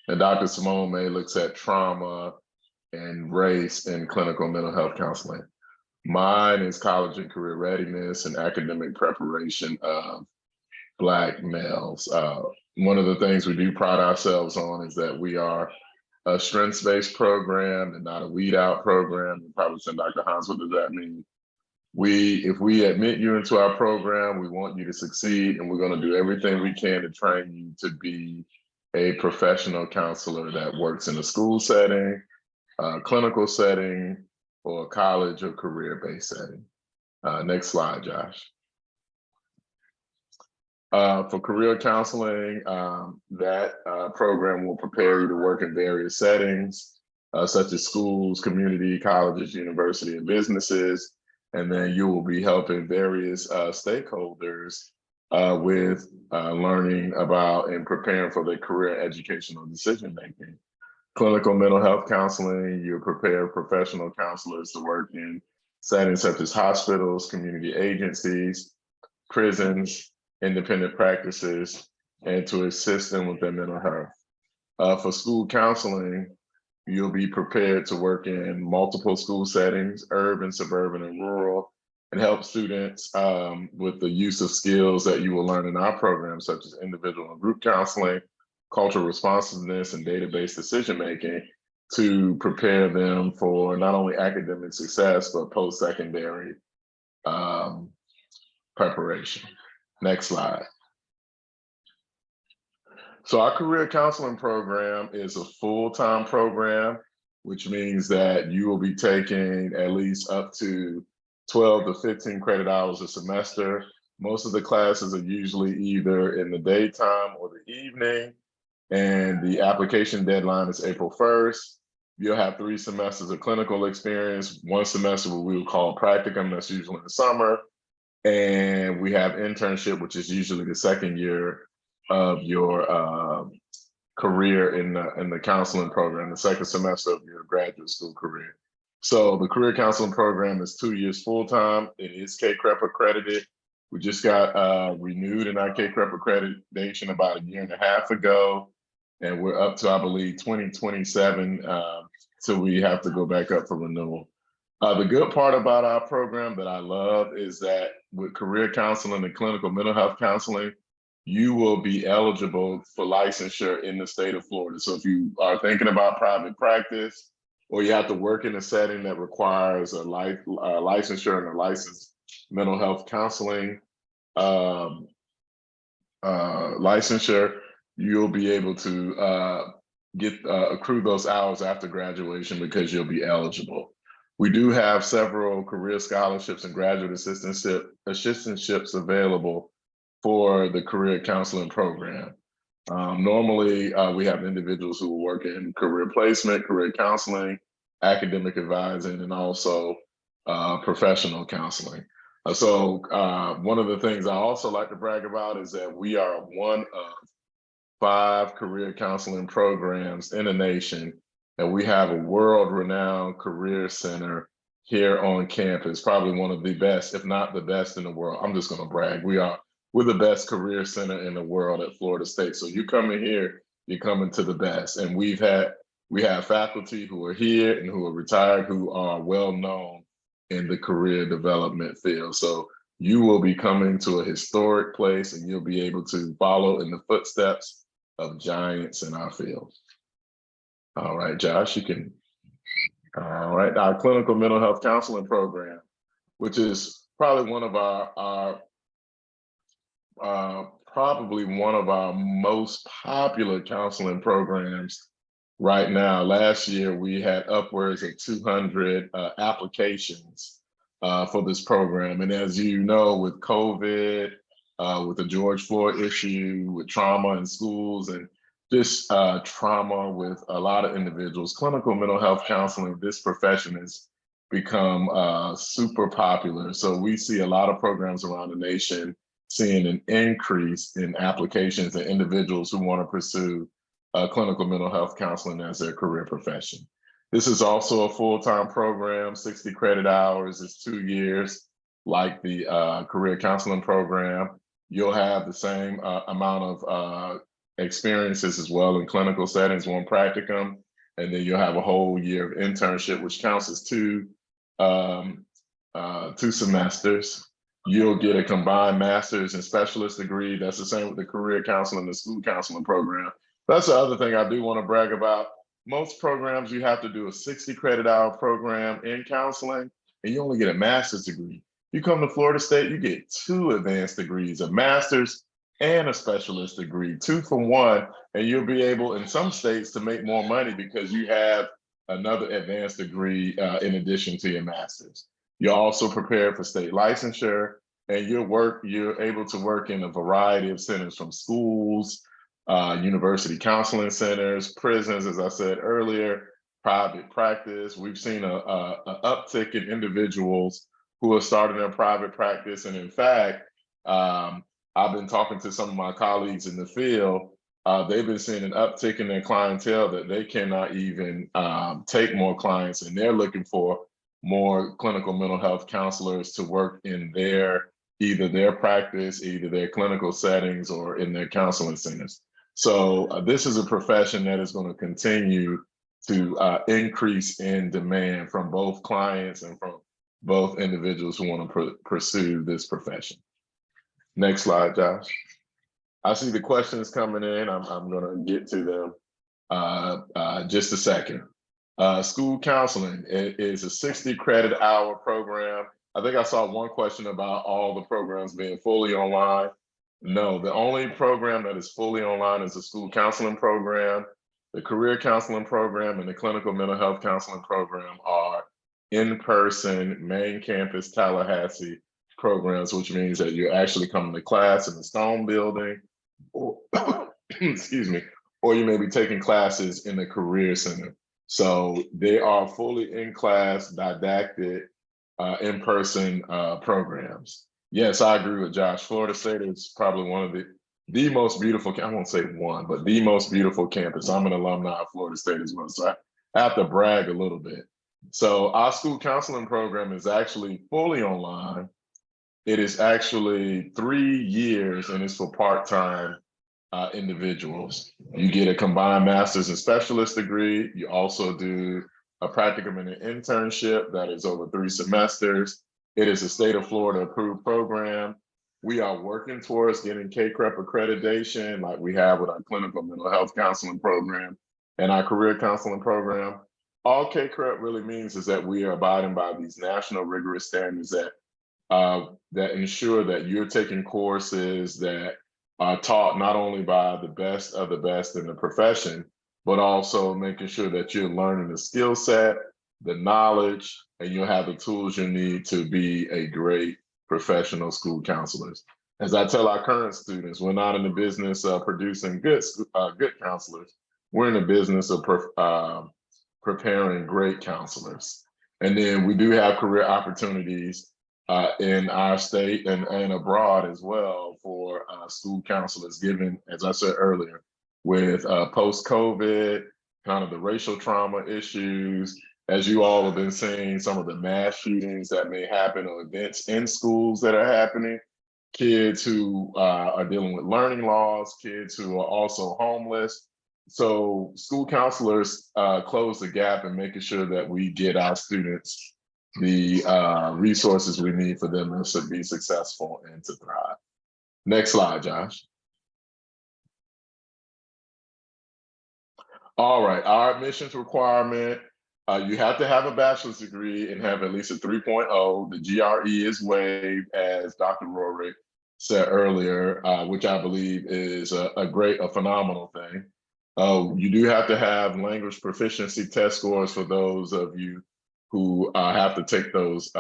and Dr. Simone May looks at trauma and race in clinical mental health counseling. Mine is college and career readiness and academic preparation of Black males. One of the things we do pride ourselves on is that we are a strengths-based program and not a weed-out program. You probably said, Dr. Hans, what does that mean? If we admit you into our program, we want you to succeed, and we're going to do everything we can to train you to be a professional counselor that works in a school setting, a clinical setting, or a college or career-based setting. Next slide, Josh. For career counseling, that program will prepare you to work in various settings, such as schools, community, colleges, university, and businesses. And then you will be helping various stakeholders with learning about and preparing for their career educational decision-making. Clinical mental health counseling, you prepare professional counselors to work in settings such as hospitals, community agencies, prisons, independent practices, and to assist them with their mental health. For school counseling, you'll be prepared to work in multiple school settings, urban, suburban, and rural, and help students with the use of skills that you will learn in our program, such as individual and group counseling, cultural responsiveness, and database decision-making to prepare them for not only academic success, but post-secondary preparation. Next slide. So our career counseling program is a full-time program, which means that you will be taking at least up to 12 to 15 credit hours a semester. Most of the classes are usually either in the daytime or the evening, and the application deadline is April 1st. You'll have 3 semesters of clinical experience, 1 semester what we would call practicum, that's usually in the summer, and we have internship, which is usually the second year of your career in the counseling program, the second semester of your graduate school career. So the career counseling program is 2 years full-time. It is CACREP accredited. We just got renewed in our CACREP accreditation about 1.5 years ago, and we're up to, I believe, 2027, so we have to go back up for renewal. The good part about our program that I love is that with career counseling and clinical mental health counseling, you will be eligible for licensure in the state of Florida. So if you are thinking about private practice, or you have to work in a setting that requires a licensure and a licensed mental health counseling licensure, you'll be able to accrue those hours after graduation because you'll be eligible. We do have several career scholarships and graduate assistantships available for the career counseling program. Normally, we have individuals who will work in career placement, career counseling, academic advising, and also professional counseling. One of the things I also like to brag about is that we are one of 5 career counseling programs in the nation, and we have a world-renowned career center here on campus, probably one of the best, if not the best in the world. I'm just going to brag. We're the best career center in the world at Florida State. So you come in here, you're coming to the best. And we have faculty who are here and who are retired, who are well known in the career development field. So you will be coming to a historic place, and you'll be able to follow in the footsteps of giants in our field. All right, Josh, you can. All right, our clinical mental health counseling program, which is probably one of our most popular counseling programs right now. Last year, we had upwards of 200 applications for this program. And as you know, with COVID, with the George Floyd issue, with trauma in schools, and just trauma with a lot of individuals, clinical mental health counseling, this profession has become super popular. So we see a lot of programs around the nation seeing an increase in applications and individuals who want to pursue clinical mental health counseling as their career profession. This is also a full-time program, 60 credit hours, it's 2 years, like the career counseling program. You'll have the same amount of experiences as well in clinical settings, 1 practicum, and then you'll have a whole year of internship, which counts as 2 semesters. You'll get a combined master's and specialist degree. That's the same with the career counseling, the school counseling program. That's the other thing I do want to brag about. Most programs, you have to do a 60 credit hour program in counseling, and you only get a master's degree. You come to Florida State, you get 2 advanced degrees, a master's and a specialist degree, 2 for 1, and you'll be able in some states to make more money because you have another advanced degree in addition to your master's. You're also prepared for state licensure, and you're able to work in a variety of centers, from schools, university counseling centers, prisons, as I said earlier, private practice. We've seen a uptick in individuals who are starting their private practice. And in fact, I've been talking to some of my colleagues in the field. They've been seeing an uptick in their clientele that they cannot even take more clients, and they're looking for more clinical mental health counselors to work in either their practice, either their clinical settings, or in their counseling centers. So this is a profession that is going to continue to increase in demand from both clients and from both individuals who want to pursue this profession. Next slide, Josh. I see the questions coming in. I'm going to get to them just a second. School counseling is a 60 credit hour program. I think I saw one question about all the programs being fully online. No, the only program that is fully online is the school counseling program. The career counseling program and the clinical mental health counseling program are in-person, main campus Tallahassee programs, which means that you're actually coming to class in the Stone building, or, excuse me, or you may be taking classes in the career center. So they are fully in-class, didactic, in-person programs. Yes, I agree with Josh. Florida State is probably one of the most beautiful, I won't say one, but the most beautiful campus. I'm an alumni of Florida State as well, so I have to brag a little bit. So our school counseling program is actually fully online. It is actually 3 years, and it's for part-time individuals. You get a combined master's and specialist degree. You also do a practicum and an internship that is over 3 semesters. It is a state of Florida approved program. We are working towards getting CACREP accreditation, like we have with our clinical mental health counseling program and our career counseling program. All CACREP really means is that we are abiding by these national rigorous standards that ensure that you're taking courses that are taught not only by the best of the best in the profession, but also making sure that you're learning the skill set, the knowledge, and you'll have the tools you need to be a great professional school counselors. As I tell our current students, we're not in the business of producing good counselors. We're in the business of preparing great counselors. And then we do have career opportunities in our state and abroad as well for school counselors, given, as I said earlier, with post-COVID, kind of the racial trauma issues, as you all have been seeing, some of the mass shootings that may happen or events in schools that are happening, kids who are dealing with learning loss, kids who are also homeless. So school counselors close the gap in making sure that we get our students the resources we need for them to be successful and to thrive. Next slide, Josh. All right, our admissions requirement, you have to have a bachelor's degree and have at least a 3.0. The GRE is waived, as Dr. Rorick said earlier, which I believe is a phenomenal thing. You do have to have language proficiency test scores for those of you who have to take those,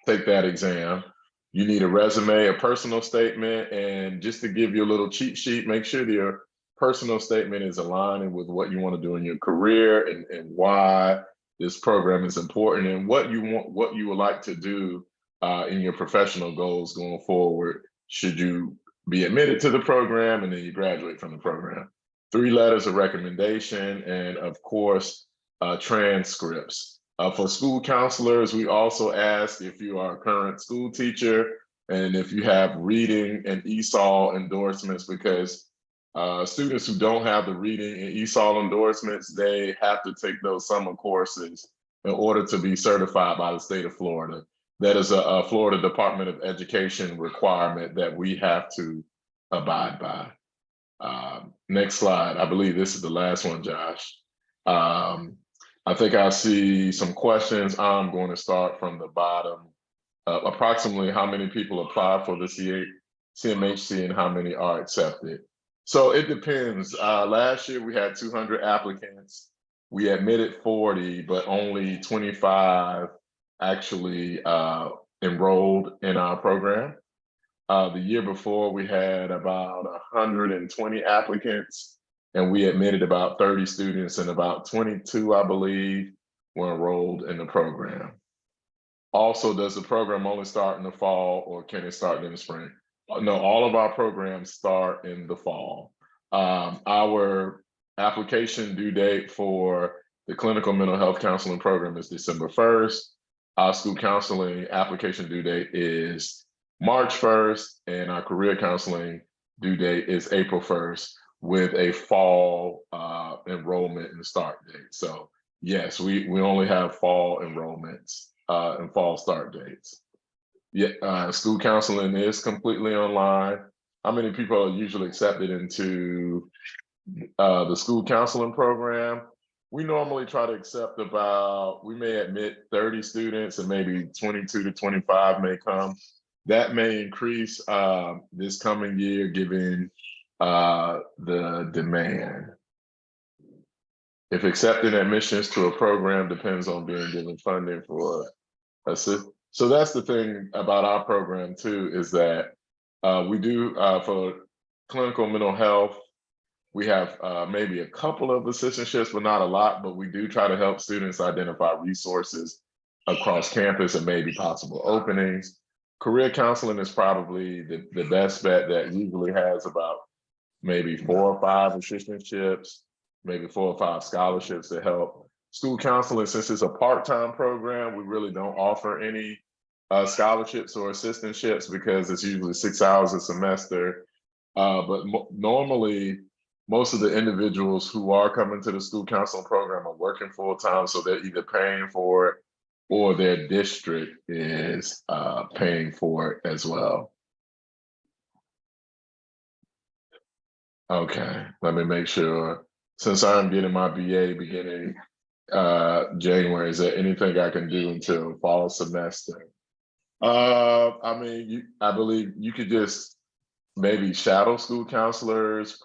take that exam. You need a resume, a personal statement, and just to give you a little cheat sheet, make sure that your personal statement is aligning with what you want to do in your career and why this program is important and what you would like to do in your professional goals going forward, should you be admitted to the program and then you graduate from the program. 3 letters of recommendation, and of course, transcripts. For school counselors, we also ask if you are a current school teacher and if you have reading and ESOL endorsements, because students who don't have the reading and ESOL endorsements, they have to take those summer courses in order to be certified by the state of Florida. That is a Florida Department of Education requirement that we have to abide by. Next slide. I believe this is the last one, Josh. I think I see some questions. I'm going to start from the bottom. Approximately how many people apply for the CMHC and how many are accepted? So it depends. Last year we had 200 applicants. We admitted 40, but only 25 actually enrolled in our program. The year before we had about 120 applicants, and we admitted about 30 students, and about 22, I believe, were enrolled in the program. Also, does the program only start in the fall, or can it start in the spring? No, all of our programs start in the fall. Our application due date for the clinical mental health counseling program is December 1st. Our school counseling application due date is March 1st, and our career counseling due date is April 1st, with a fall enrollment and start date. So yes, we only have fall enrollments and fall start dates. Yeah, school counseling is completely online. How many people are usually accepted into the school counseling program? We normally try to accept about, we may admit 30 students and maybe 22 to 25 may come. That may increase this coming year given the demand. If accepting admissions to a program depends on being given funding for assist. So that's the thing about our program too, is that we do for clinical mental health, we have maybe a couple of assistantships, but not a lot, but we do try to help students identify resources across campus and maybe possible openings. Career counseling is probably the best bet that usually has about maybe 4 or 5 assistantships, maybe 4 or 5 scholarships to help. School counseling, since it's a part-time program, we really don't offer any scholarships or assistantships because it's usually 6 hours a semester. But normally, most of the individuals who are coming to the school counseling program are working full-time, so they're either paying for it or their district is paying for it as well. Okay, let me make sure. Since I'm getting my BA beginning January, is there anything I can do until fall semester? I mean, I believe you could just maybe shadow school counselors,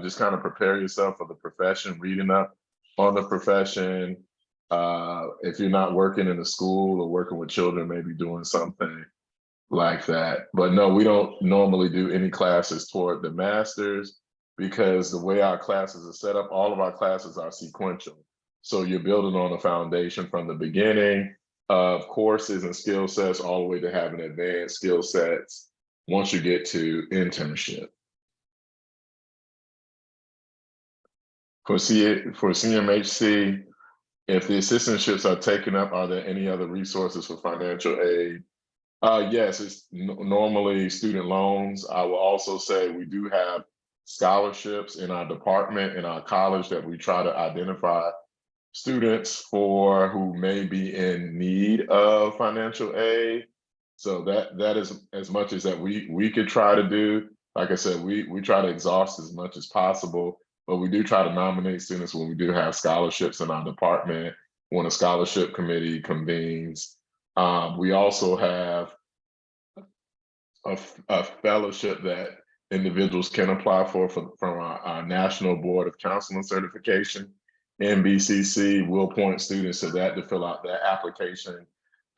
just kind of prepare yourself for the profession, reading up on the profession. If you're not working in a school or working with children, maybe doing something like that. But no, we don't normally do any classes toward the master's because the way our classes are set up, all of our classes are sequential. So you're building on a foundation from the beginning. of courses and skill sets all the way to having advanced skill sets once you get to internship. For CMHC, if the assistantships are taken up, are there any other resources for financial aid? Yes, it's normally student loans. I will also say we do have scholarships in our department, in our college, that we try to identify students for who may be in need of financial aid. So that is as much as that we could try to do. Like I said, we try to exhaust as much as possible, but we do try to nominate students when we do have scholarships in our department, when a scholarship committee convenes. We also have a fellowship that individuals can apply for from our National Board of Counseling Certification. NBCC will point students to that to fill out that application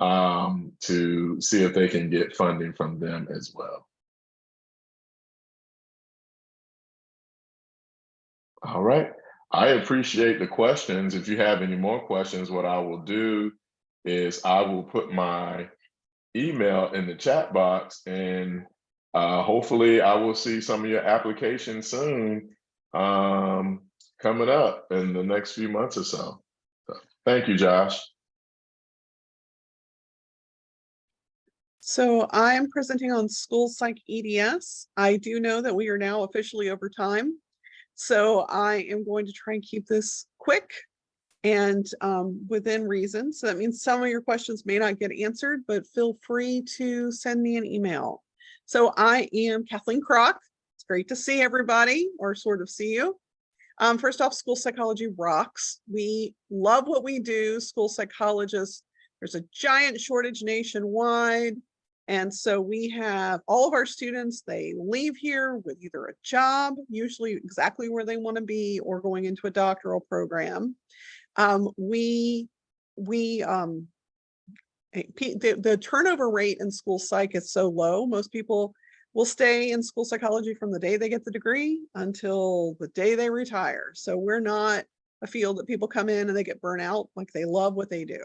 to see if they can get funding from them as well. All right, I appreciate the questions. If you have any more questions, what I will do is I will put my email in the chat box, and hopefully I will see some of your applications soon, coming up in the next few months or so. Thank you, Josh. So I'm presenting on School Psych EDS. I do know that we are now officially over time. So I am going to try and keep this quick and within reason. So that means some of your questions may not get answered, but feel free to send me an email. So I am Kathleen Kroc. It's great to see everybody, or sort of see you. First off, school psychology rocks. We love what we do. School psychologists, there's a giant shortage nationwide. And so we have all of our students, they leave here with either a job, usually exactly where they want to be, or going into a doctoral program. The turnover rate in school psych is so low. Most people will stay in school psychology from the day they get the degree until the day they retire. So we're not a field that people come in and they get burnt out. Like, they love what they do.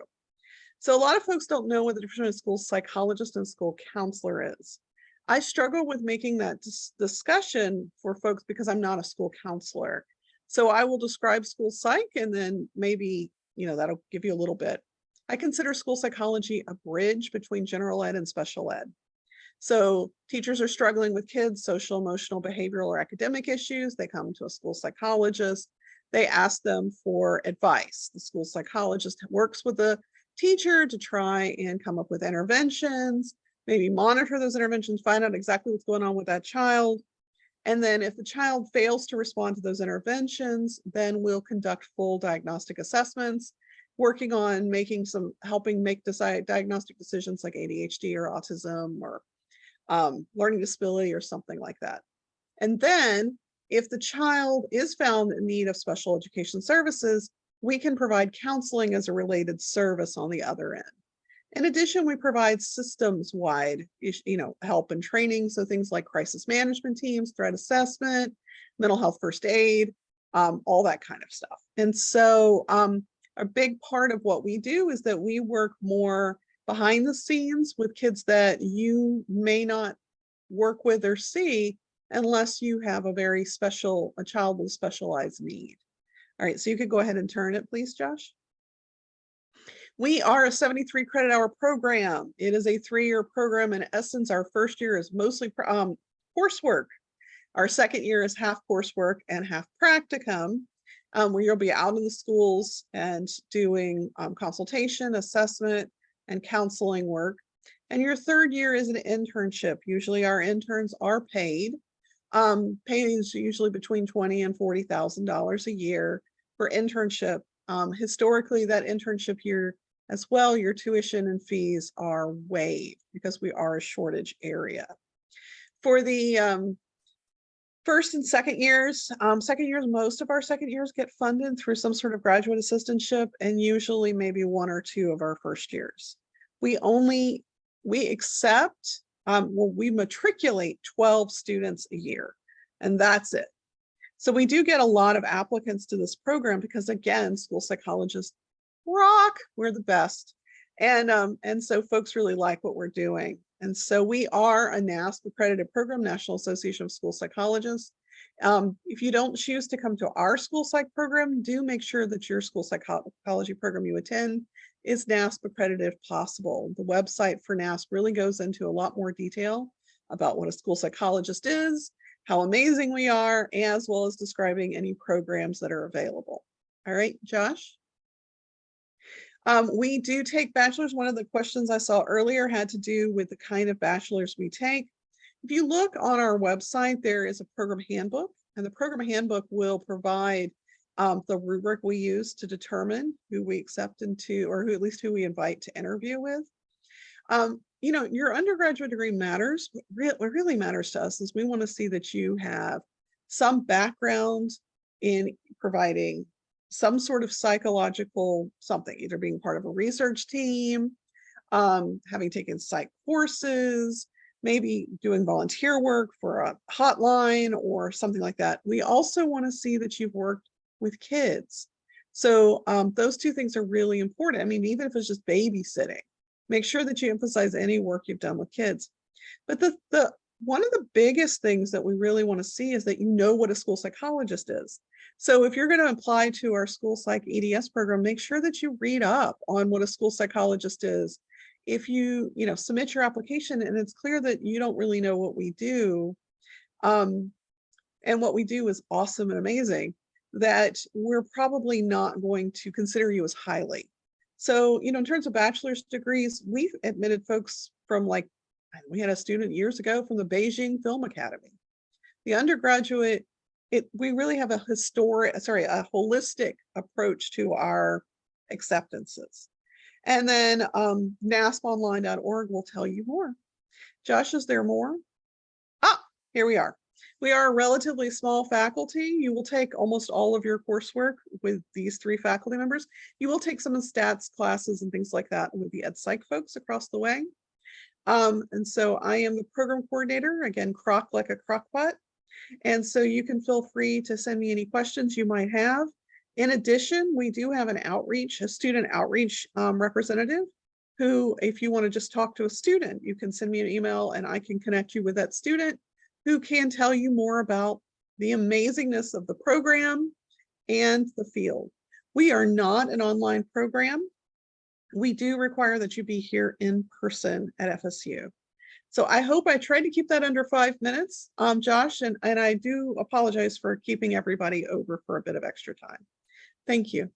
So a lot of folks don't know what the difference between a school psychologist and school counselor is. I struggle with making that discussion for folks because I'm not a school counselor. So I will describe school psych, and then maybe, that'll give you a little bit. I consider school psychology a bridge between general ed and special ed. So teachers are struggling with kids' social, emotional, behavioral, or academic issues. They come to a school psychologist. They ask them for advice. The school psychologist works with the teacher to try and come up with interventions, maybe monitor those interventions, find out exactly what's going on with that child. And then if the child fails to respond to those interventions, then we'll conduct full diagnostic assessments, working on helping make diagnostic decisions like ADHD or autism or learning disability or something like that. And then if the child is found in need of special education services, we can provide counseling as a related service on the other end. In addition, we provide systems-wide, help and training. So things like crisis management teams, threat assessment, mental health first aid, all that kind of stuff. And so a big part of what we do is that we work more behind the scenes with kids that you may not work with or see unless you have a child with a specialized need. All right, so you could go ahead and turn it, please, Josh. We are a 73 credit hour program. It is a 3-year program. In essence, our first year is mostly coursework. Our second year is half coursework and half practicum, where you'll be out in the schools and doing consultation, assessment, and counseling work. And your third year is an internship. Usually our interns are paid. Pay is usually between $20,000 and $40,000 a year for internship. Historically, that internship year as well, your tuition and fees are waived because we are a shortage area. For the first and second years, most of our second years get funded through some sort of graduate assistantship, and usually maybe 1 or 2 of our first years. We matriculate 12 students a year, and that's it. So we do get a lot of applicants to this program because, again, school psychologists rock, we're the best. And so folks really like what we're doing. And so we are a NASP accredited program, National Association of School Psychologists. If you don't choose to come to our school psych program, do make sure that your school psychology program you attend is NASP accredited if possible. The website for NASP really goes into a lot more detail about what a school psychologist is, how amazing we are, as well as describing any programs that are available. All right, Josh? We do take bachelor's. One of the questions I saw earlier had to do with the kind of bachelor's we take. If you look on our website, there is a program handbook, and the program handbook will provide the rubric we use to determine who we accept into, or who at least who we invite to interview with. You know, your undergraduate degree matters. What really matters to us is we want to see that you have some background in providing some sort of psychological something, either being part of a research team, having taken psych courses, maybe doing volunteer work for a hotline or something like that. We also want to see that you've worked with kids. So those two things are really important. I mean, even if it's just babysitting, make sure that you emphasize any work you've done with kids. But the one of the biggest things that we really want to see is that you know what a school psychologist is. So if you're going to apply to our school psych EDS program, make sure that you read up on what a school psychologist is. If you submit your application and it's clear that you don't really know what we do, and what we do is awesome and amazing, that we're probably not going to consider you as highly. So, in terms of bachelor's degrees, we've admitted folks from we had a student years ago from the Beijing Film Academy. The undergraduate, we really have a holistic approach to our acceptances. And then nasponline.org will tell you more. Josh, is there more? Here we are. We are a relatively small faculty. You will take almost all of your coursework with these 3 faculty members. You will take some of the stats classes and things like that with the ed psych folks across the way. And so I am the program coordinator, again, crock like a crockpot. And so you can feel free to send me any questions you might have. In addition, we do have a student outreach representative who, if you want to just talk to a student, you can send me an email and I can connect you with that student who can tell you more about the amazingness of the program and the field. We are not an online program. We do require that you be here in person at FSU. So I hope I tried to keep that under 5 minutes, Josh, and I do apologize for keeping everybody over for a bit of extra time. Thank you.